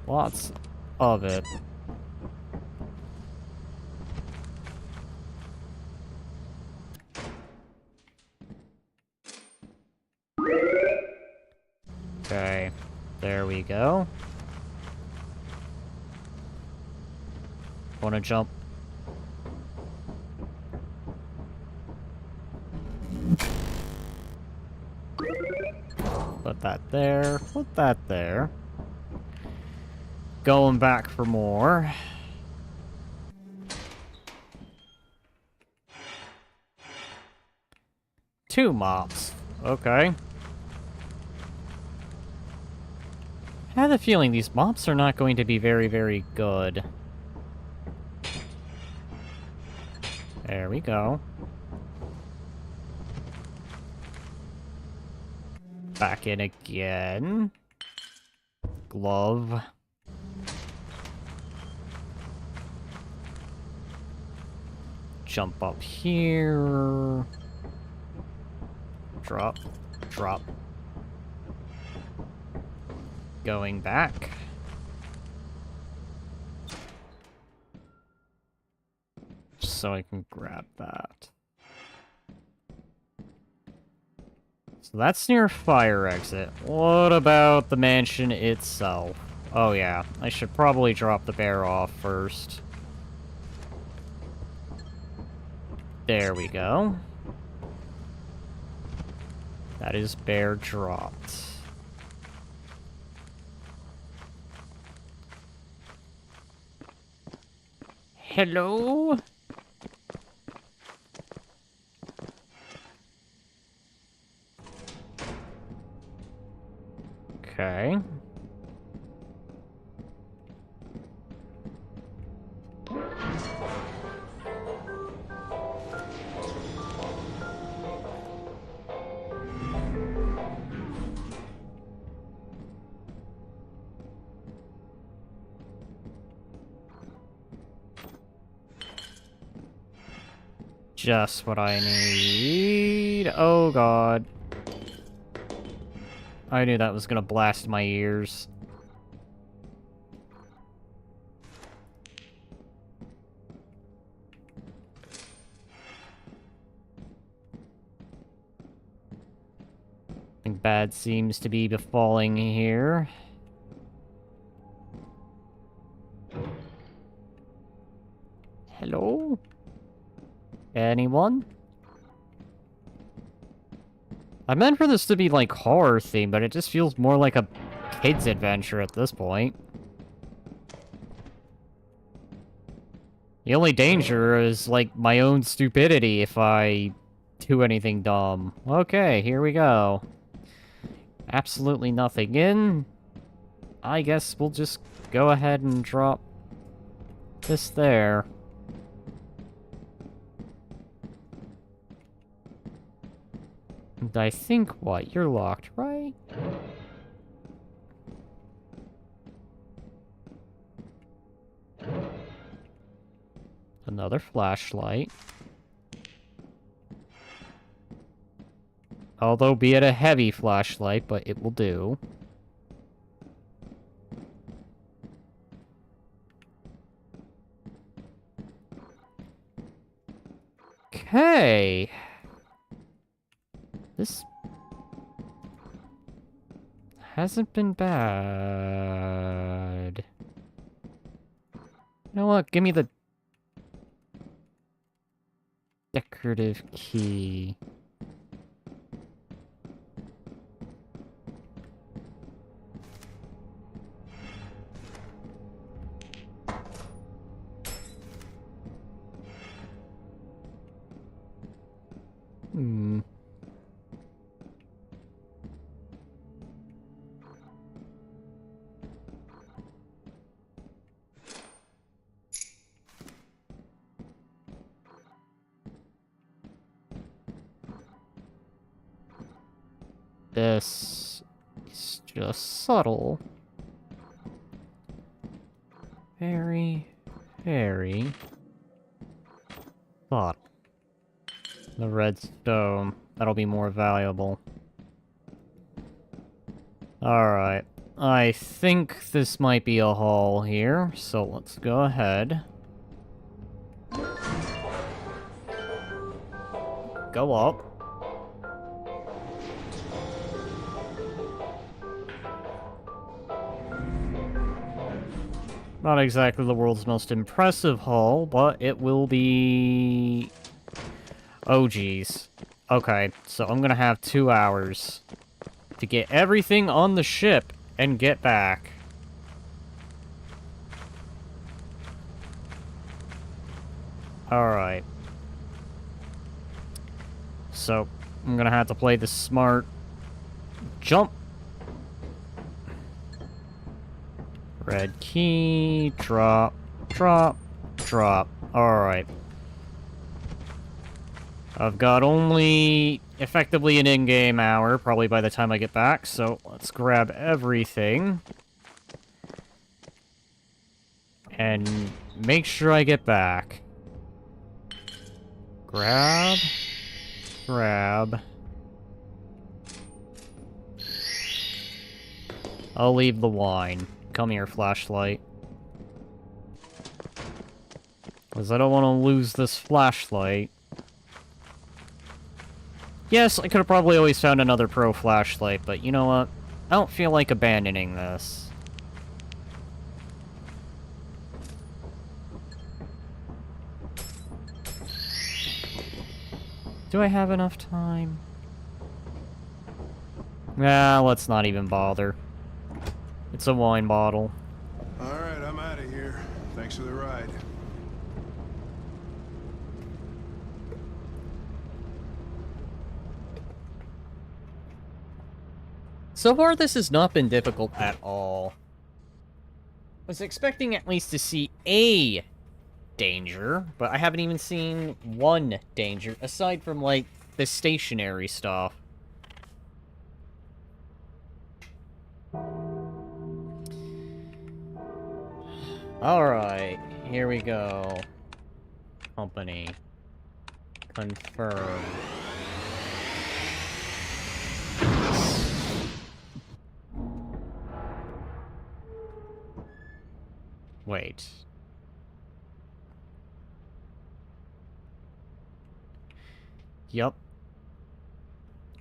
Lots of it. Okay. There we go. Wanna jump? Put that there. Put that there. Going back for more. Two mops. Okay. I have a feeling these mops are not going to be very, very good. There we go. Back in again. Glove. Jump up here. Drop. Drop. going back. So I can grab that. So that's near fire exit. What about the mansion itself? Oh yeah, I should probably drop the bear off first. There we go. That is bear dropped. Hello? Okay. Just what I need. Oh god. I knew that was gonna blast my ears. Something bad seems to be befalling here. Hello? Anyone? I meant for this to be, like, horror themed, but it just feels more like a kid's adventure at this point. The only danger is, like, my own stupidity if I do anything dumb. Okay, here we go. Absolutely nothing in. I guess we'll just go ahead and drop this there. And I think, what, you're locked, right? Another flashlight. Although be it a heavy flashlight, but it will do. Okay. This hasn't been bad. You know what? Give me the decorative key. Hmm. This is just subtle. Very, very subtle. The redstone. That'll be more valuable. Alright. I think this might be a hall here, so let's go ahead. Go up. Not exactly the world's most impressive haul, but it will be... Oh, geez. Okay, so I'm gonna have 2 hours to get everything on the ship and get back. Alright. So, I'm gonna have to play the smart jump. Red key, drop, drop, drop. Alright. I've got only effectively an in-game hour, probably by the time I get back, so let's grab everything. And make sure I get back. Grab. Grab. I'll leave the wine. Come here, flashlight. Because I don't want to lose this flashlight. Yes, I could have probably always found another pro flashlight, but you know what? I don't feel like abandoning this. Do I have enough time? Nah, let's not even bother. It's a wine bottle. Alright, I'm out of here. Thanks for the ride. So far, this has not been difficult at all. I was expecting at least to see a danger, but I haven't even seen one danger, aside from, like, the stationary stuff. Alright, here we go. Company. Confirm. Wait. Yup.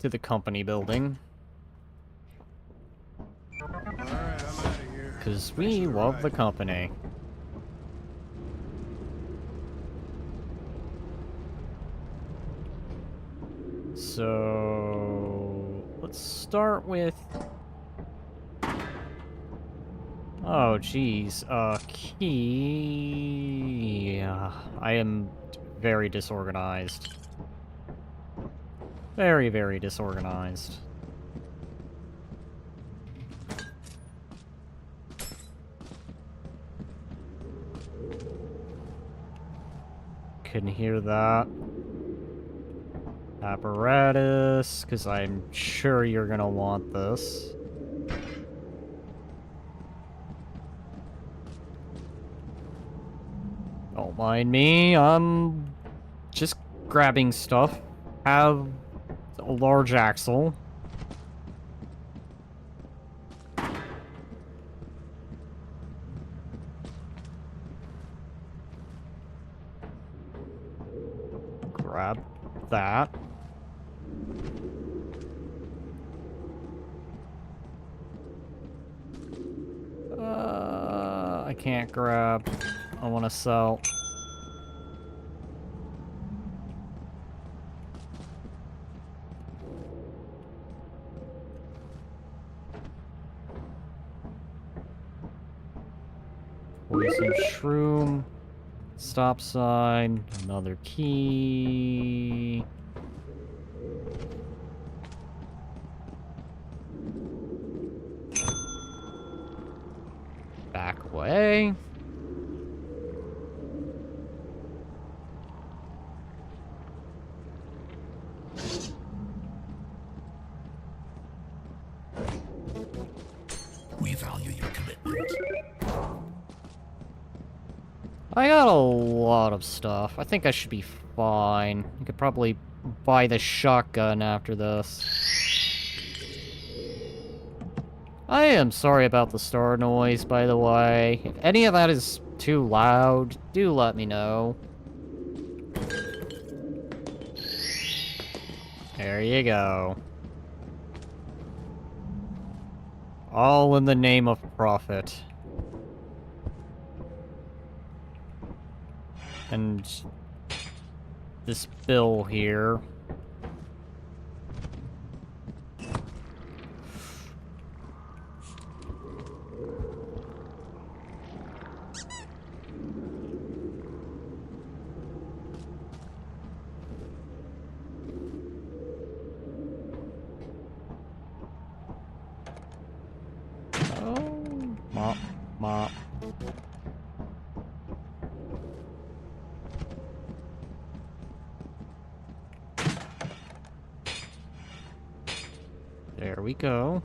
To the company building. Alright, I'm out of here. Because Thanks we for the love ride. the company. So... let's start with... oh, geez. Key... I am very disorganized. Very, very disorganized. Couldn't hear that. Apparatus, because I'm sure you're gonna want this. Don't mind me, I'm just grabbing stuff. Have a large axle. Grab that. I can't grab. I want to sell. Poison shroom. Stop sign. Another key. Back way. We value your commitment. I got a lot of stuff. I think I should be fine. I could probably buy the shotgun after this. I am sorry about the star noise, by the way. If any of that is too loud, do let me know. There you go. All in the name of profit. And this bill here. Oh, mop, mop. There we go.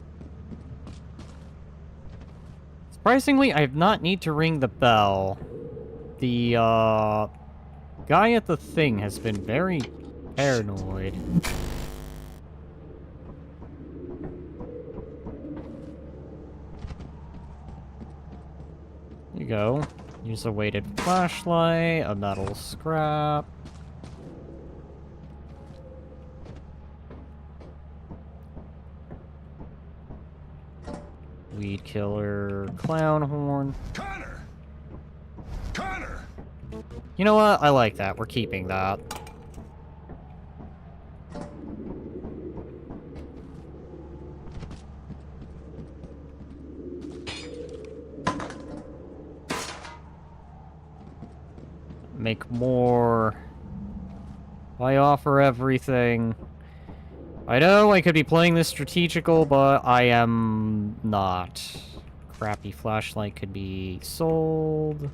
Surprisingly, I have not need to ring the bell. The, guy at the thing has been very paranoid. go. Use a weighted flashlight, a metal scrap. Weed killer, clown horn. Connor! Connor! You know what? I like that. We're keeping that. Make more. I offer everything. I know I could be playing this strategical, but I am not. Crappy flashlight could be sold.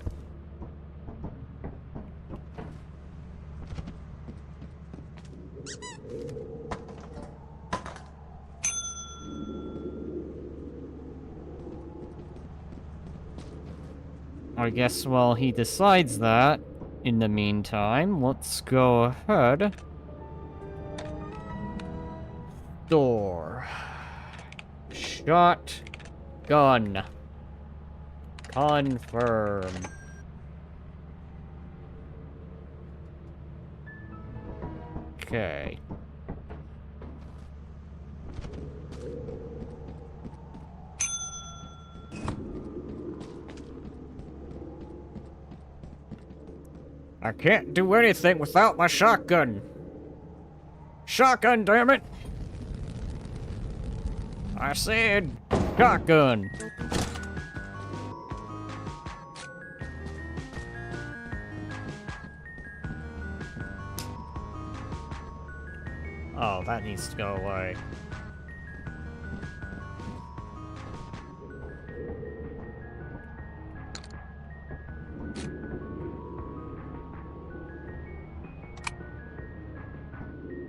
I guess while he decides that, in the meantime, let's go ahead. Door. Shotgun. Confirm. Okay. I can't do anything without my shotgun. Shotgun, damn it! I said shotgun. Oh, that needs to go away.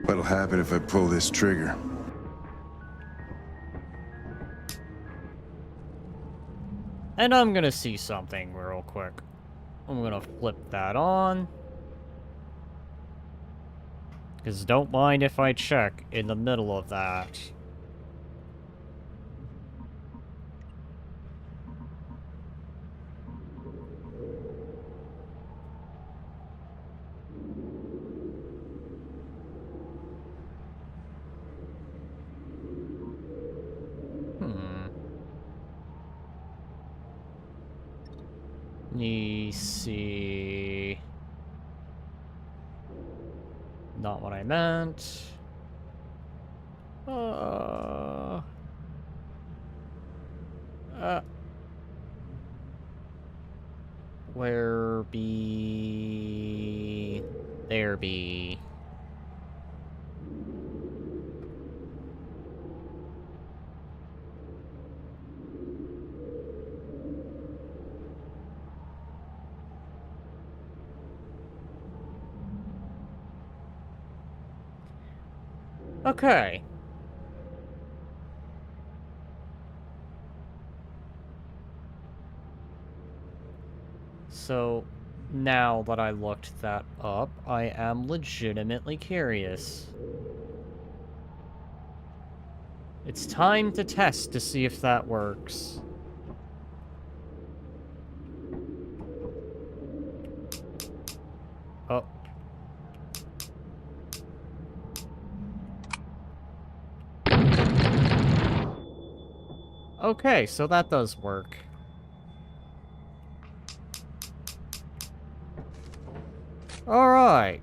What'll happen if I pull this trigger? And I'm gonna see something real quick. I'm gonna flip that on. Because don't mind if I check in the middle of that. Let me see. Not what I meant. Where be? There be. Okay. So, now that I looked that up, I am legitimately curious. It's time to test to see if that works. Oh. Okay, so that does work. Alright.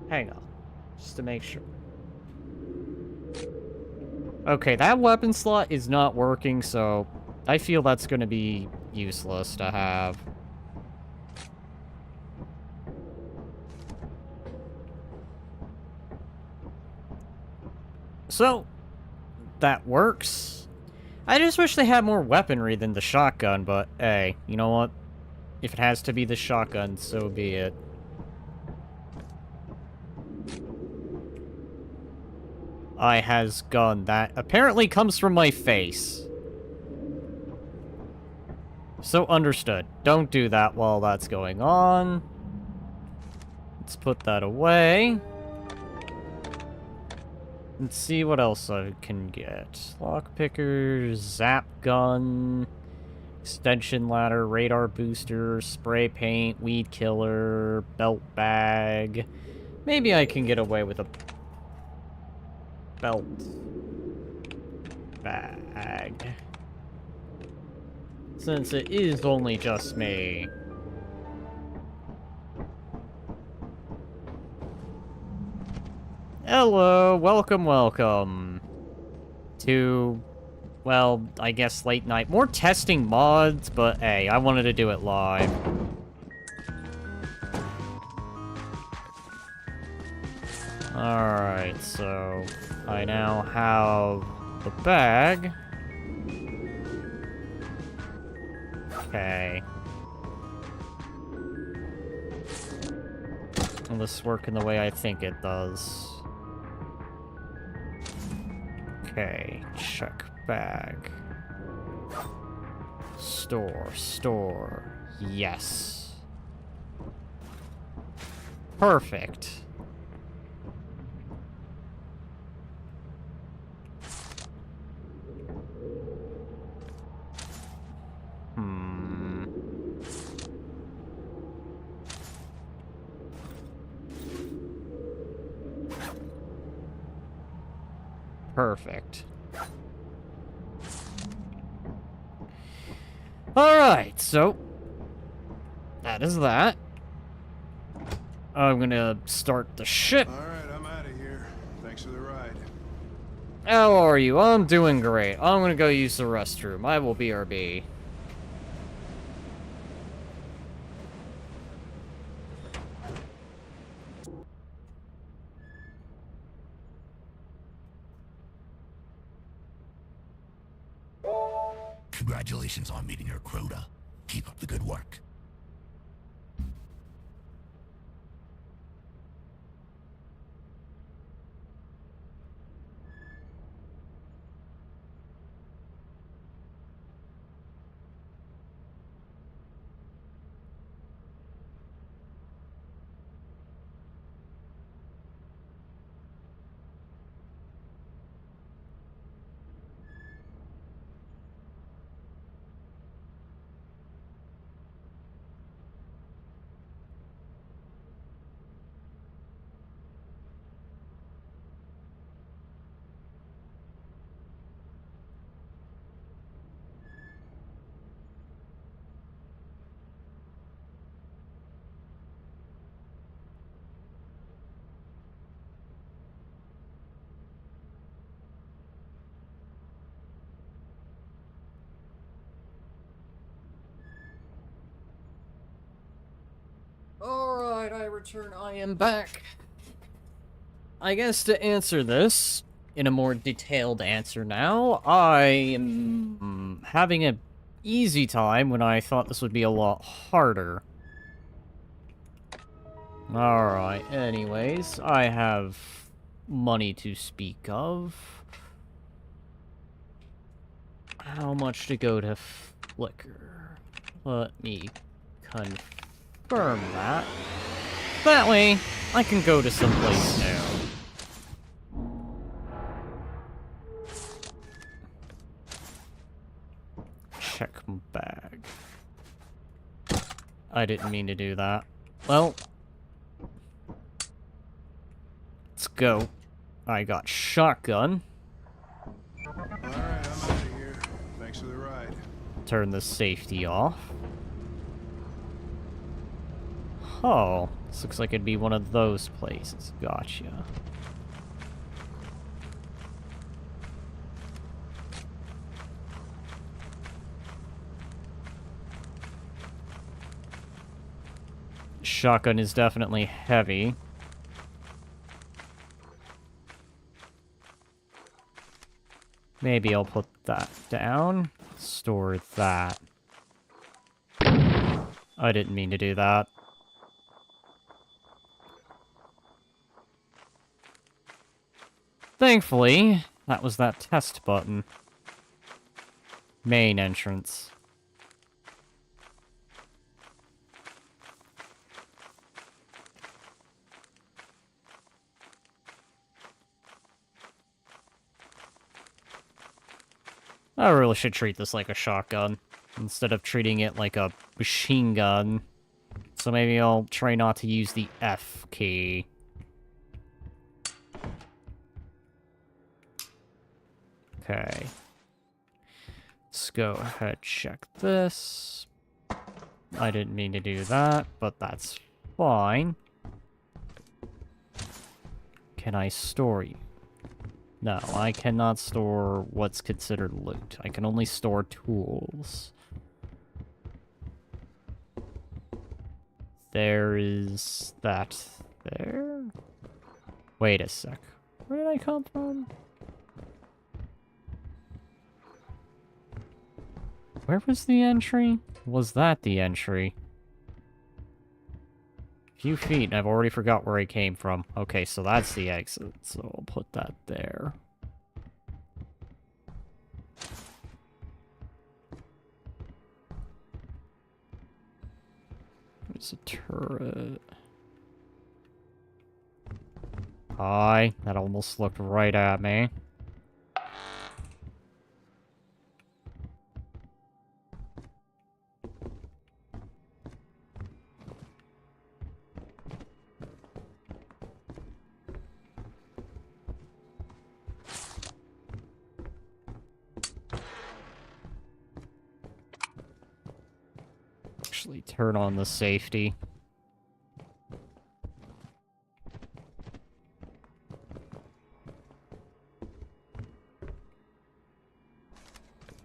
Hang on. Just to make sure. Okay, that weapon slot is not working, so I feel that's going to be useless to have. So, that works. I just wish they had more weaponry than the shotgun, but hey, you know what? If it has to be the shotgun, so be it. I has gun that apparently comes from my face. So understood. Don't do that while that's going on. Let's put that away. Let's see what else I can get. Lockpicker, zap gun, extension ladder, radar booster, spray paint, weed killer, belt bag. Maybe I can get away with a belt bag. Since it is only just me. Hello, welcome to, well, I guess late night. More testing mods, but hey, I wanted to do it live. Alright, so I now have the bag. Okay. Will this work in the way I think it does? Okay, check bag. Store. Yes. Perfect. Perfect. Alright, so that is that. I'm gonna start the ship. Alright, I'm out of here. Thanks for the ride. How are you? I'm doing great. I'm gonna go use the restroom. I will BRB. Congratulations on meeting your quota. Keep up the good work. Alright, I return. I am back. I guess to answer this, in a more detailed answer now, I am having an easy time when I thought this would be a lot harder. Alright, anyways, I have money to speak of. How much to go to Flickr? Let me confirm that. That way, I can go to someplace new. Check my bag. I didn't mean to do that. Well, let's go. I got shotgun. Alright, I'm out of here. Thanks for the ride. Turn the safety off. Oh, this looks like it'd be one of those places. Gotcha. Shotgun is definitely heavy. Maybe I'll put that down. Store that. I didn't mean to do that. Thankfully, that was that test button. Main entrance. I really should treat this like a shotgun, instead of treating it like a machine gun. So maybe I'll try not to use the F key. Okay. Let's go ahead, check this. I didn't mean to do that, but that's fine. Can I store you? No, I cannot store what's considered loot. I can only store tools. There is that there. Wait a sec. Where did I come from? Where was the entry? Was that the entry? Few feet, and I've already forgot where I came from. Okay, so that's the exit, so I'll put that there. There's a turret. Hi, that almost looked right at me. Actually, turn on the safety.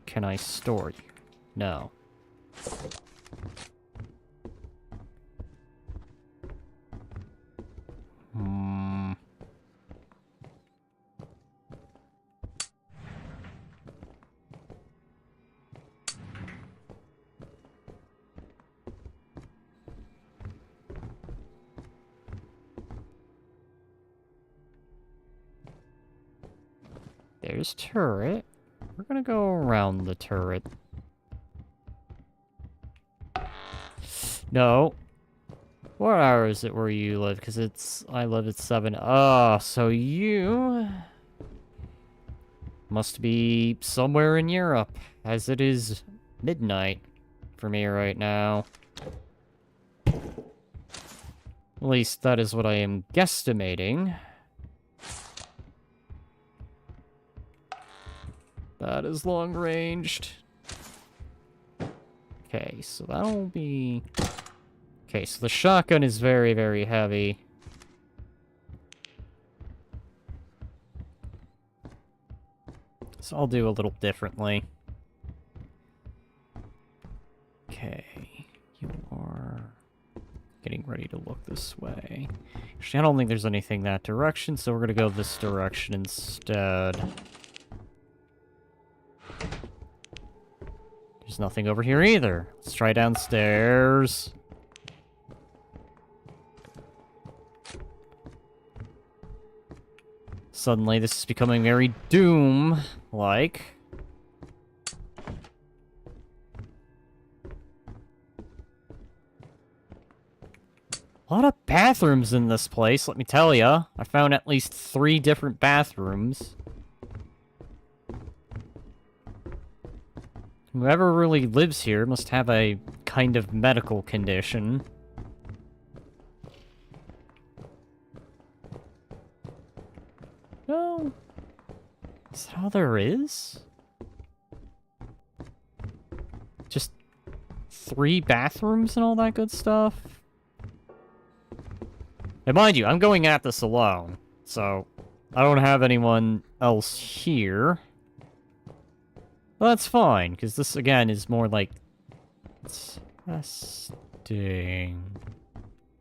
Can I store you? No. Hmm. There's turret. We're gonna go around the turret. No. What hour is it where you live? Because I live at 7. Oh, so you must be somewhere in Europe, as it is midnight for me right now. At least that is what I am guesstimating. That is long-ranged. Okay, so that'll be... Okay, so the shotgun is very, very heavy. So I'll do a little differently. Okay, you are getting ready to look this way. Actually, I don't think there's anything that direction, so we're gonna go this direction instead. There's nothing over here either. Let's try downstairs. Suddenly, this is becoming very Doom-like. A lot of bathrooms in this place, let me tell ya. I found at least 3 different bathrooms. Whoever really lives here must have a kind of medical condition. No. Is that all there is? Just 3 bathrooms and all that good stuff? And mind you, I'm going at this alone, so I don't have anyone else here. Well, that's fine, because this, again, is more like... testing.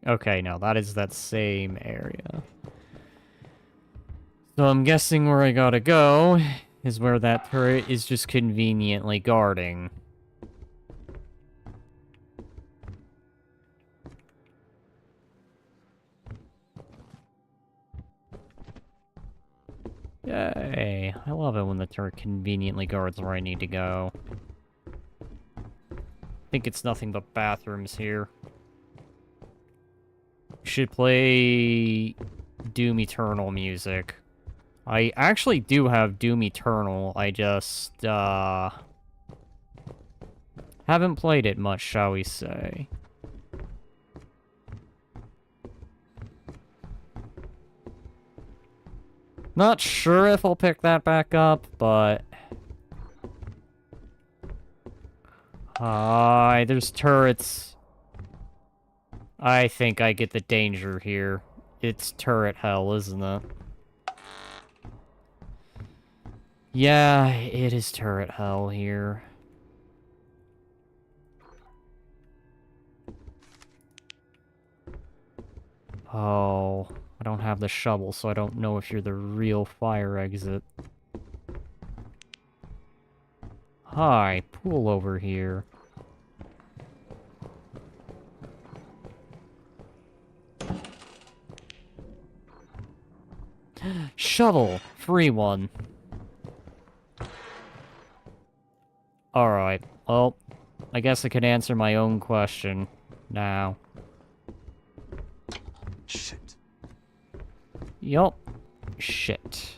Okay, no, that is that same area. So I'm guessing where I gotta go is where that turret is just conveniently guarding. Yay. I love it when the turret conveniently guards where I need to go. I think it's nothing but bathrooms here. Should play Doom Eternal music. I actually do have Doom Eternal. I just, haven't played it much, shall we say. Not sure if I'll pick that back up, but... Hi, there's turrets. I think I get the danger here. It's turret hell, isn't it? Yeah, it is turret hell here. Oh, I don't have the shovel, so I don't know if you're the real fire exit. Hi, pool over here. Shovel! Free one. Alright, well, I guess I could answer my own question now. Shit. Yup. Shit.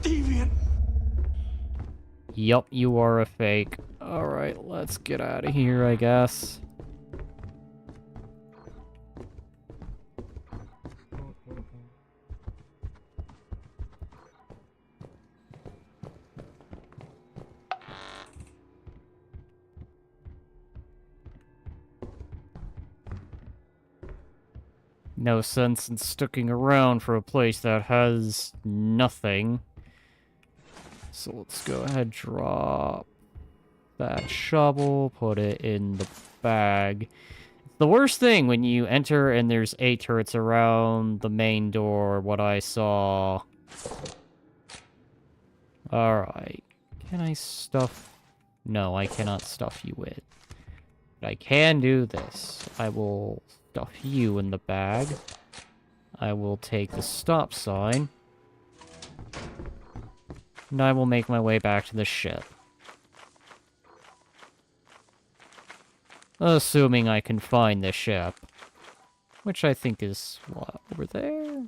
Deviant! Yup, you are a fake. Alright, let's get out of here, I guess. No sense in sticking around for a place that has nothing. So let's go ahead, drop that shovel, put it in the bag. The worst thing when you enter and there's 8 turrets around the main door, what I saw. Alright. Can I stuff? No, I cannot stuff you in. But I can do this. I will stuff you in the bag. I will take the stop sign. And I will make my way back to the ship. Assuming I can find the ship. Which I think is, what, over there?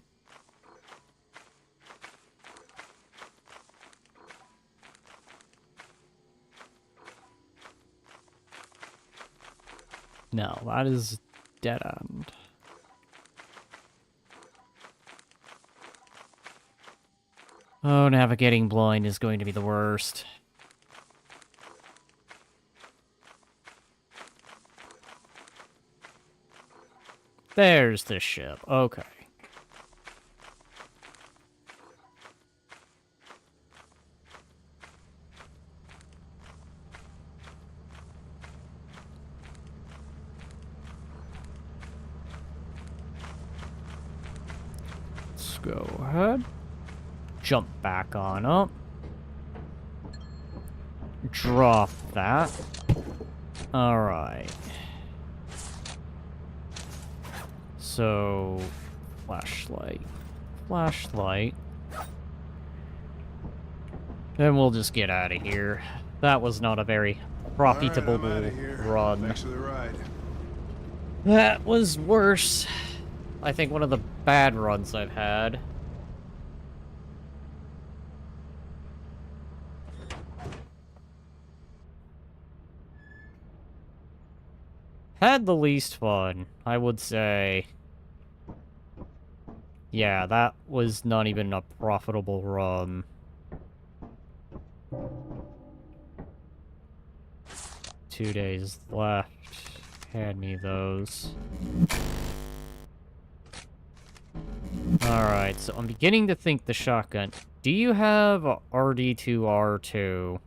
No, that is dead end. Oh, navigating blind is going to be the worst. There's the ship. Okay. Let's go ahead. Jump back on up. Drop that. Alright. So, flashlight. Flashlight. Then we'll just get out of here. That was not a very profitable All right, I'm outta here. run. Thanks for the ride. That was worse. I think one of the bad runs I've had. Had the least fun, I would say. Yeah, that was not even a profitable run. Two days left. Hand me those. Alright, so I'm beginning to think the shotgun. Do you have a RD2R2?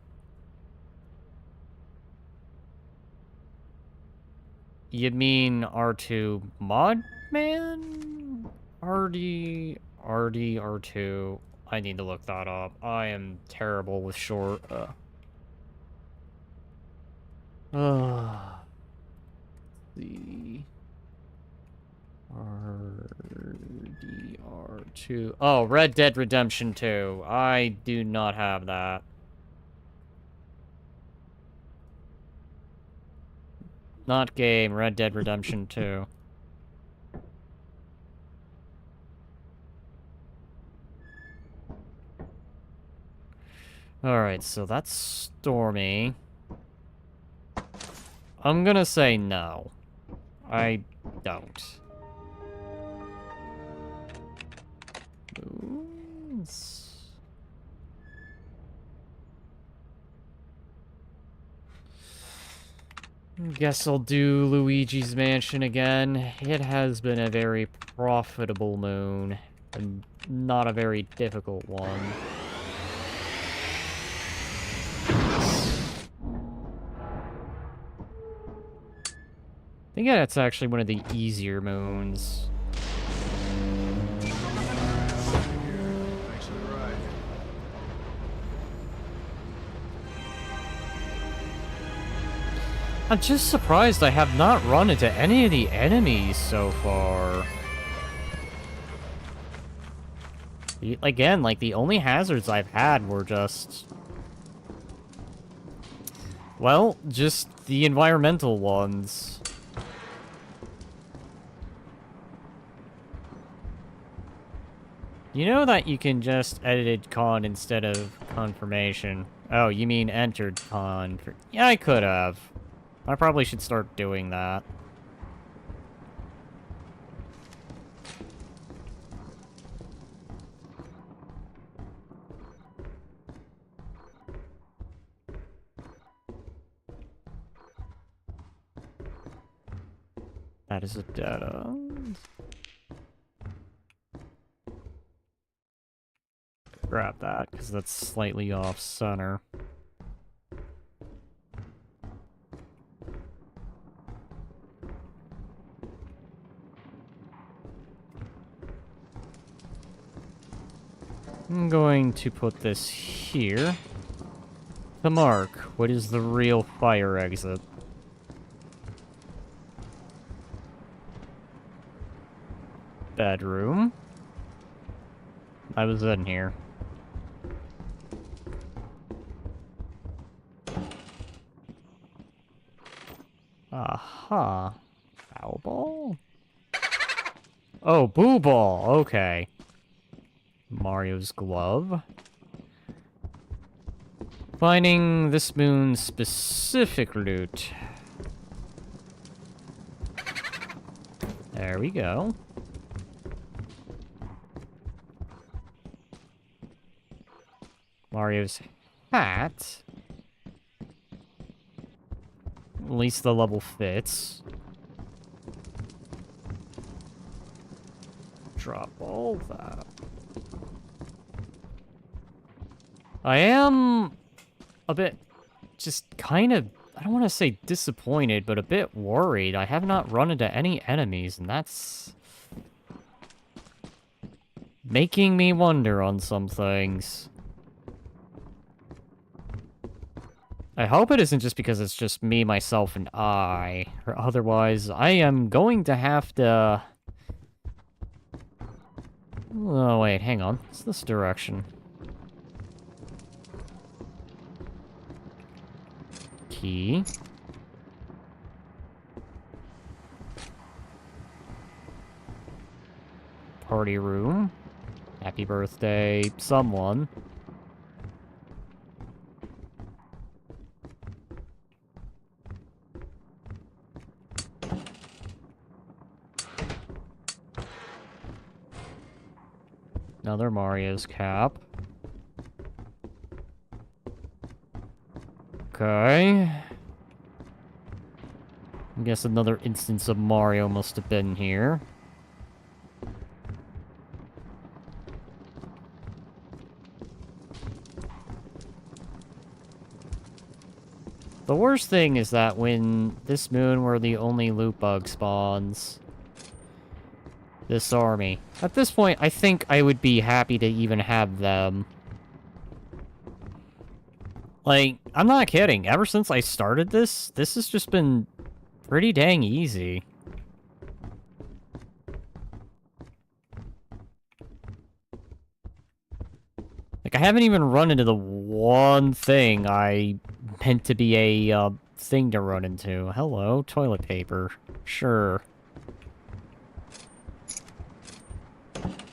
You mean R2 Mod Man? R2. I need to look that up. I am terrible with short. The RDR2. Oh, Red Dead Redemption 2. I do not have that. Not game, Red Dead Redemption 2. Alright, so that's stormy. I'm gonna say no. I don't. Moons. Guess I'll do Luigi's Mansion again. It has been a very profitable moon, and not a very difficult one. I think that's actually one of the easier moons. Thanks for the ride. I'm just surprised I have not run into any of the enemies so far. Again, like, the only hazards I've had were just... well, just the environmental ones. You know that you can just edited con instead of confirmation. Oh, you mean entered con. Yeah, I could have. I probably should start doing that. That is a dead end. Grab that, because that's slightly off-center. I'm going to put this here. To mark, what is the real fire exit? Bedroom. I was in here. Aha. Foul ball? Oh, boo ball. Okay. Mario's glove. Finding this moon's specific loot. There we go. Mario's hat. At least the level fits. Drop all that. I am a bit just kind of, I don't want to say disappointed, but a bit worried. I have not run into any enemies, and that's making me wonder on some things. I hope it isn't just because it's just me, myself, and I. Or otherwise, I am going to have to... oh, wait, hang on. It's this direction. Key. Party room. Happy birthday, someone. Another Mario's cap. Okay. I guess another instance of Mario must have been here. The worst thing is that when this moon where the only loot bug spawns, this army. At this point, I think I would be happy to even have them. Like, I'm not kidding. Ever since I started this has just been pretty dang easy. Like, I haven't even run into the one thing I meant to be a, thing to run into. Hello, toilet paper. Sure.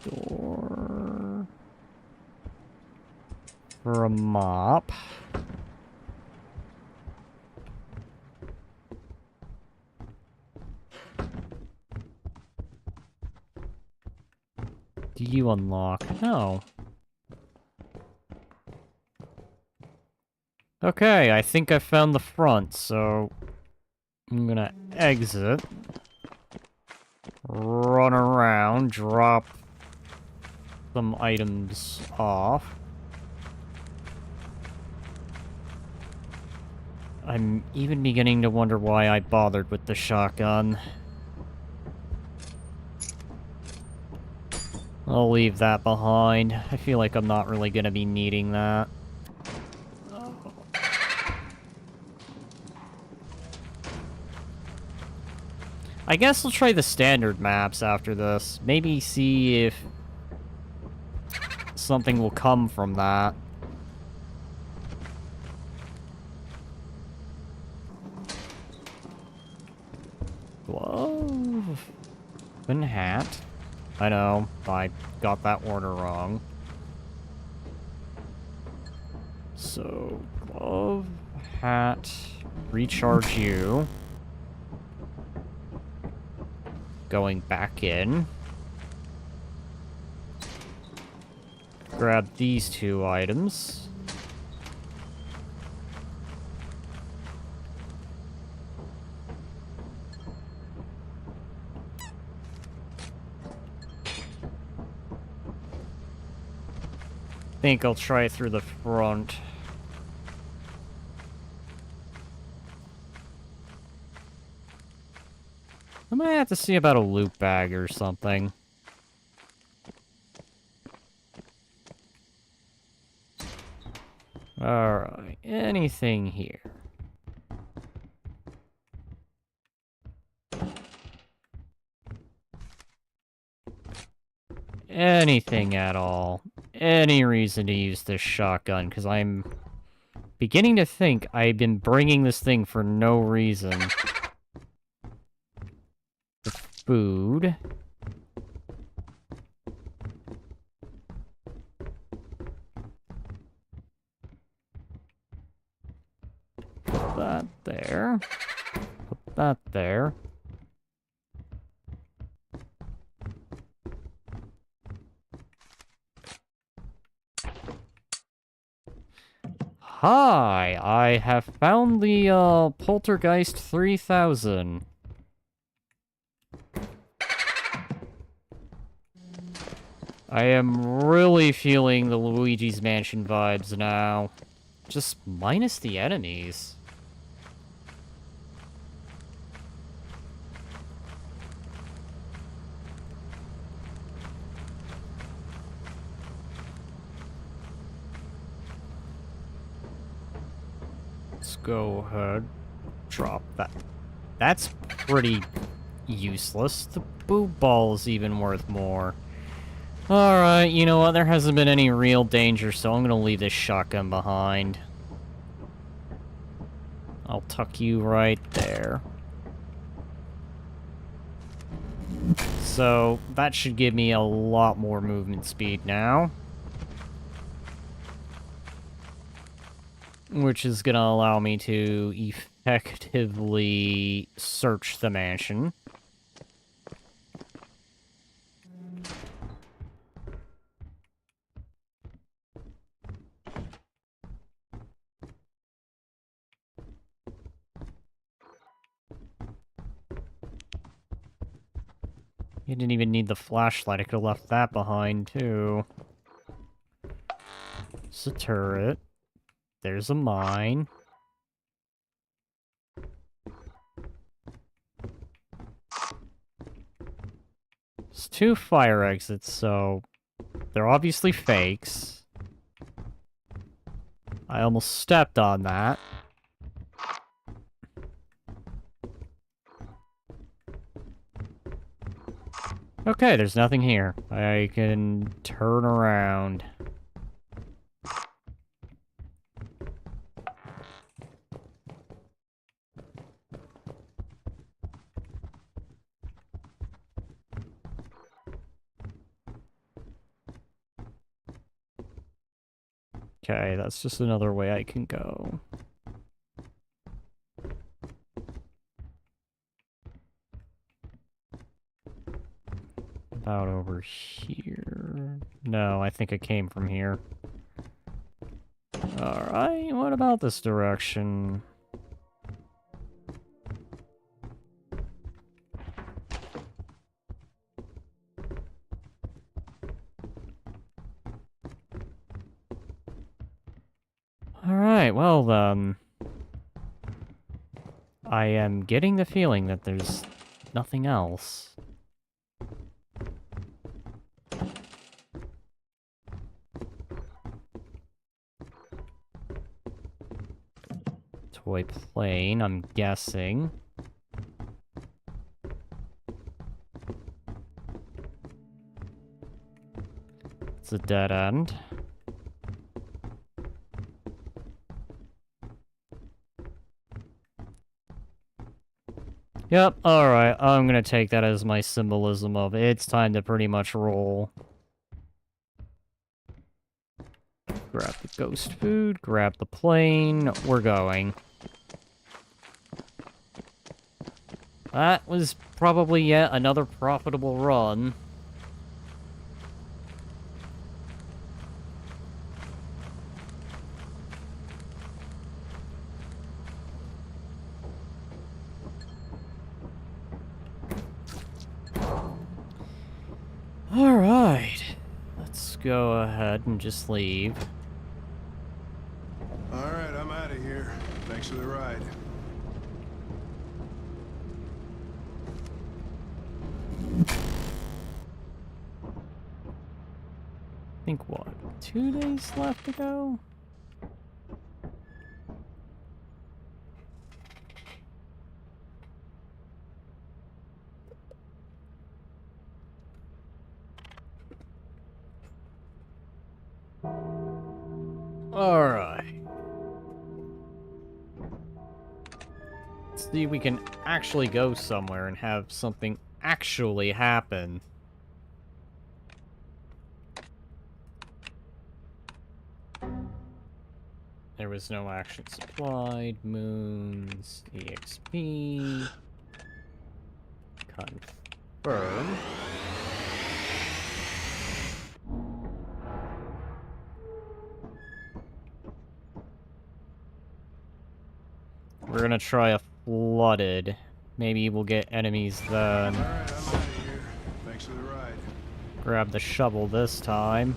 Door... for a mop. Do you unlock? No. Okay, I think I found the front, so I'm gonna exit, run around, drop some items off. I'm even beginning to wonder why I bothered with the shotgun. I'll leave that behind. I feel like I'm not really gonna be needing that. I guess I'll try the standard maps after this. Maybe see if something will come from that. Glove and hat. I know, I got that order wrong. So, glove, hat, recharge you. Going back in. Grab these 2 items. Think I'll try through the front. I might have to see about a loot bag or something. Alright, anything here? Anything at all. Any reason to use this shotgun, because I'm beginning to think I've been bringing this thing for no reason. The food. Put that there. Put that there. Hi, I have found the, Poltergeist 3000. I am really feeling the Luigi's Mansion vibes now. Just minus the enemies. Let's go ahead. Drop that. That's pretty useless. The boob ball is even worth more. Alright, you know what? There hasn't been any real danger, so I'm gonna leave this shotgun behind. I'll tuck you right there. So, that should give me a lot more movement speed now. Which is gonna allow me to effectively search the mansion. You didn't even need the flashlight. I could have left that behind, too. It's a turret. There's a mine. There's 2 fire exits, so they're obviously fakes. I almost stepped on that. Okay, there's nothing here. I can turn around. Okay, that's just another way I can go. About over here. No, I think I came from here. Alright, what about this direction? Alright, well then. I am getting the feeling that there's nothing else. Toy plane, I'm guessing. It's a dead end. Yep, alright, I'm gonna take that as my symbolism of it's time to pretty much roll. Grab the ghost food, grab the plane, we're going. That was probably yet another profitable run. Alright, let's go ahead and just leave. Alright, I'm out of here. Thanks for the ride. I think what, 2 days left to go? Alright. Let's see if we can actually go somewhere and have something actually happen. There was no action supplied, moons, EXP, confirm. We're gonna try a flooded. Maybe we'll get enemies then. Alright, I'm out of here. Thanks for the ride. Grab the shovel this time.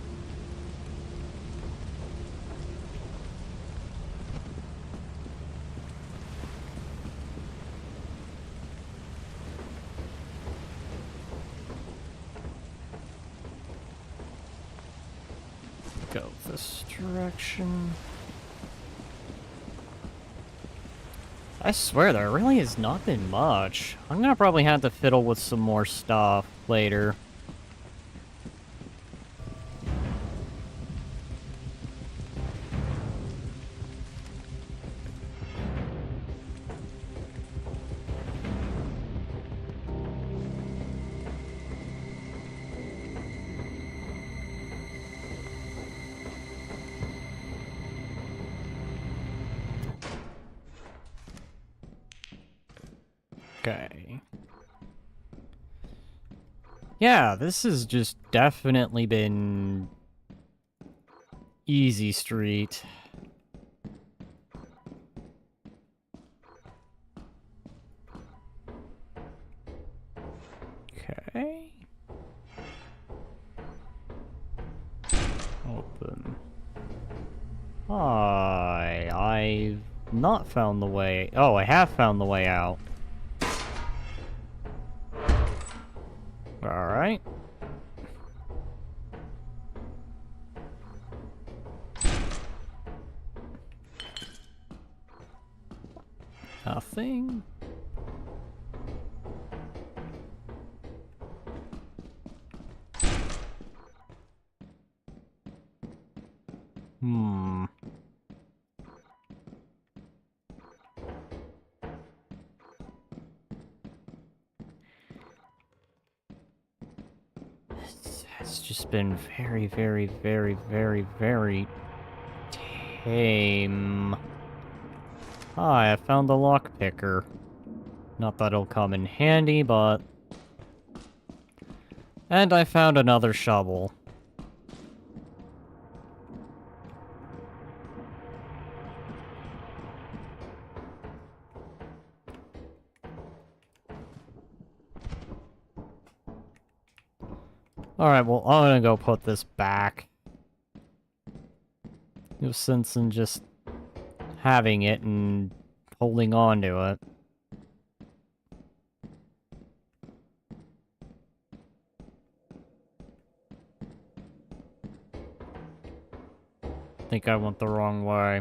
Go this direction. I swear, there really has not been much. I'm gonna probably have to fiddle with some more stuff later. Okay. Yeah, this has just definitely been easy street. Okay. Open. Hi, I've not found the way. Oh, I have found the way out. Alright. Nothing. Hmm. It's just been very, very, very, very, very came... Hi, I found the lockpicker. Not that it'll come in handy, but... And I found another shovel. Alright, well, I'm gonna go put this back. No sense in just having it and holding on to it. I think I went the wrong way.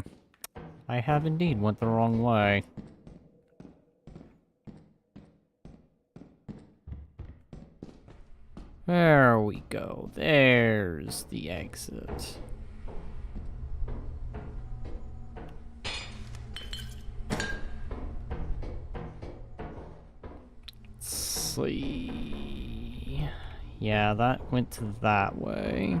I have indeed went the wrong way. There we go. There's the exit. Let's see. Yeah, that went to that way.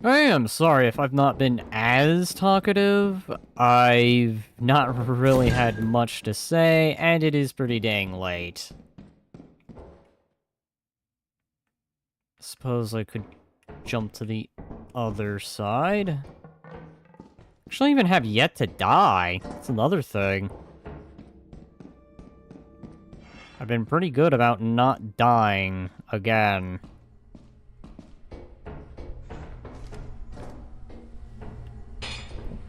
I am sorry if I've not been as talkative. I've not really had much to say, and it is pretty dang late. Suppose I could jump to the other side. Actually, I don't even have yet to die. That's another thing. I've been pretty good about not dying again.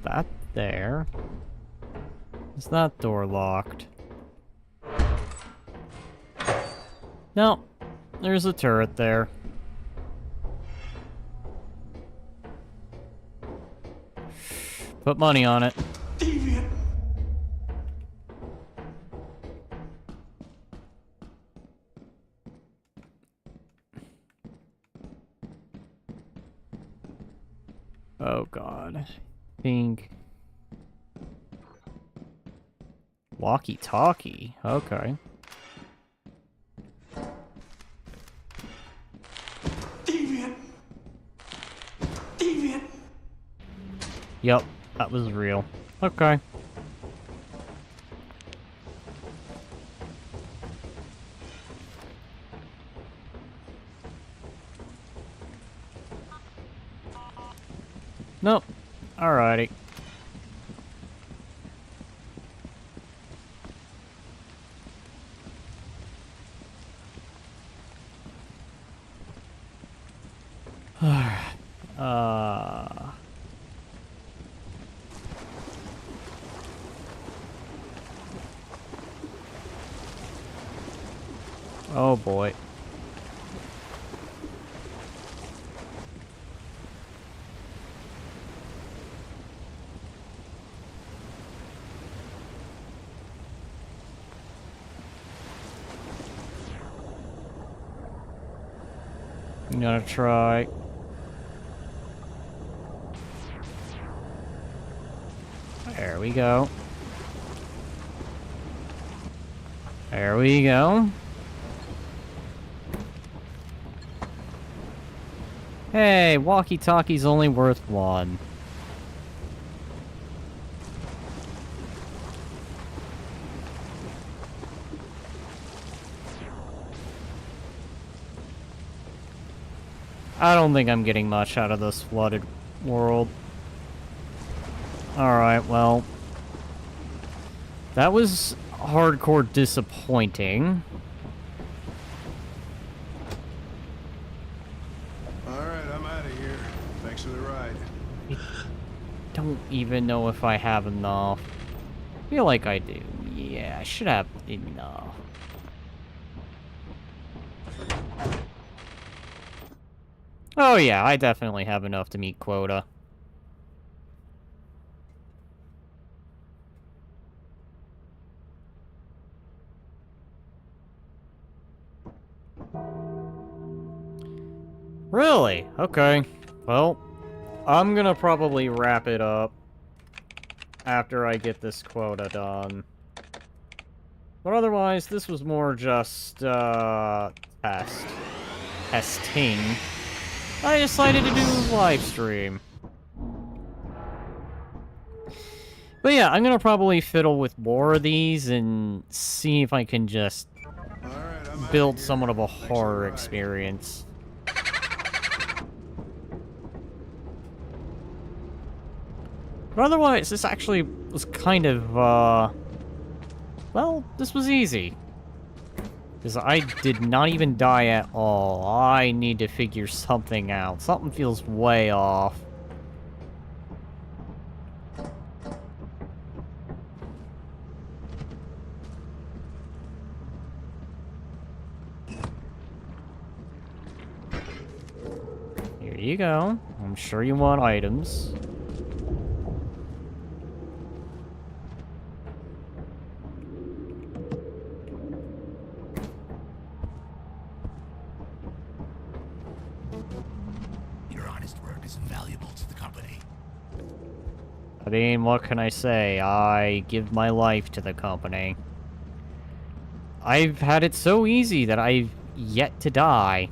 That there. Is that door locked? No. There's a turret there. Put money on it. Deviant! Oh god. Think. Walkie-talkie. Okay. Deviant! Deviant! Yep, that was real. Okay. Nope. Alrighty. Oh boy. I'm gonna try. There we go. There we go. Hey, walkie-talkie's only worth one. I don't think I'm getting much out of this flooded world. Alright, well. That was hardcore disappointing. Alright, I'm out of here. Thanks for the ride. Don't even know if I have enough. Feel like I do. Yeah, I should have enough. Oh yeah, I definitely have enough to meet quota. Really? Okay. Well, I'm gonna probably wrap it up after I get this quota done. But otherwise, this was more just, testing. I decided to do a live stream. But yeah, I'm gonna probably fiddle with more of these and see if I can just All right, I'm build outta here. somewhat of a Thanks for the horror ride. experience. But otherwise, this actually was kind of, well, this was easy. Because I did not even die at all. I need to figure something out. Something feels way off. Here you go. I'm sure you want items. Your honest work is invaluable to the company. I mean, what can I say? I give my life to the company. I've had it so easy that I've yet to die.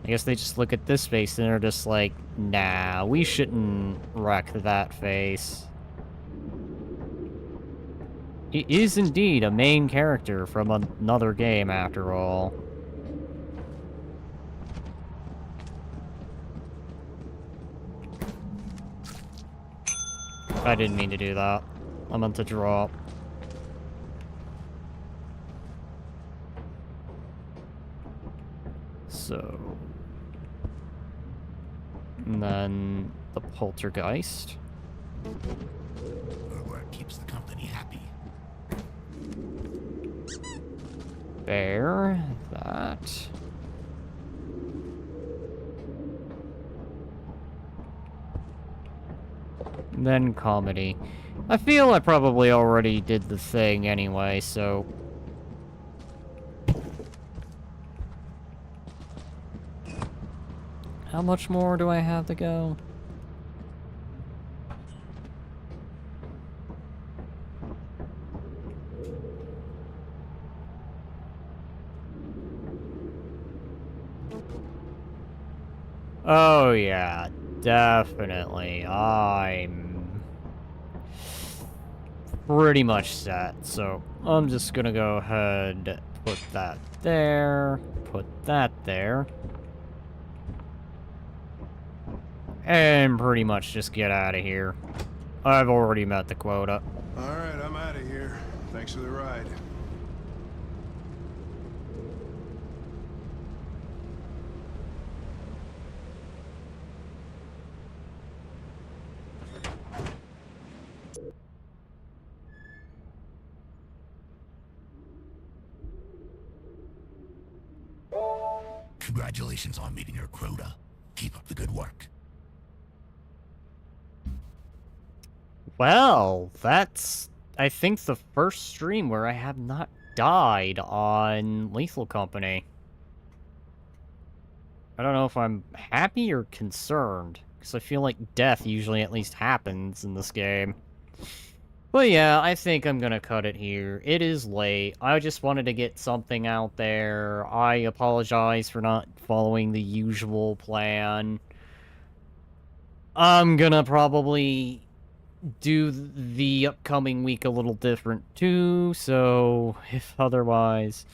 I guess they just look at this face and they're just like, nah, we shouldn't wreck that face. He is indeed a main character from another game, after all. I didn't mean to do that. I meant to drop. So... And then the poltergeist. Your work keeps the company happy. Bear. That. And then comedy. I feel I probably already did the thing anyway, so... How much more do I have to go? Oh yeah, definitely. I'm pretty much set, so I'm just gonna go ahead, put that there, put that there. And pretty much just get out of here. I've already met the quota. All right, I'm out of here. Thanks for the ride. Congratulations on meeting your quota. Keep up the good work. Well, that's, I think, the first stream where I have not died on Lethal Company. I don't know if I'm happy or concerned, because I feel like death usually at least happens in this game. But yeah, I think I'm gonna cut it here. It is late. I just wanted to get something out there. I apologize for not following the usual plan. I'm gonna probably do the upcoming week a little different too, so if otherwise,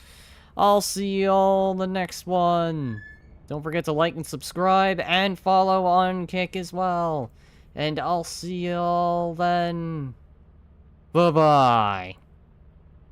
I'll see y'all in the next one. Don't forget to like and subscribe and follow on Kick as well. And I'll see y'all then. Bye-bye.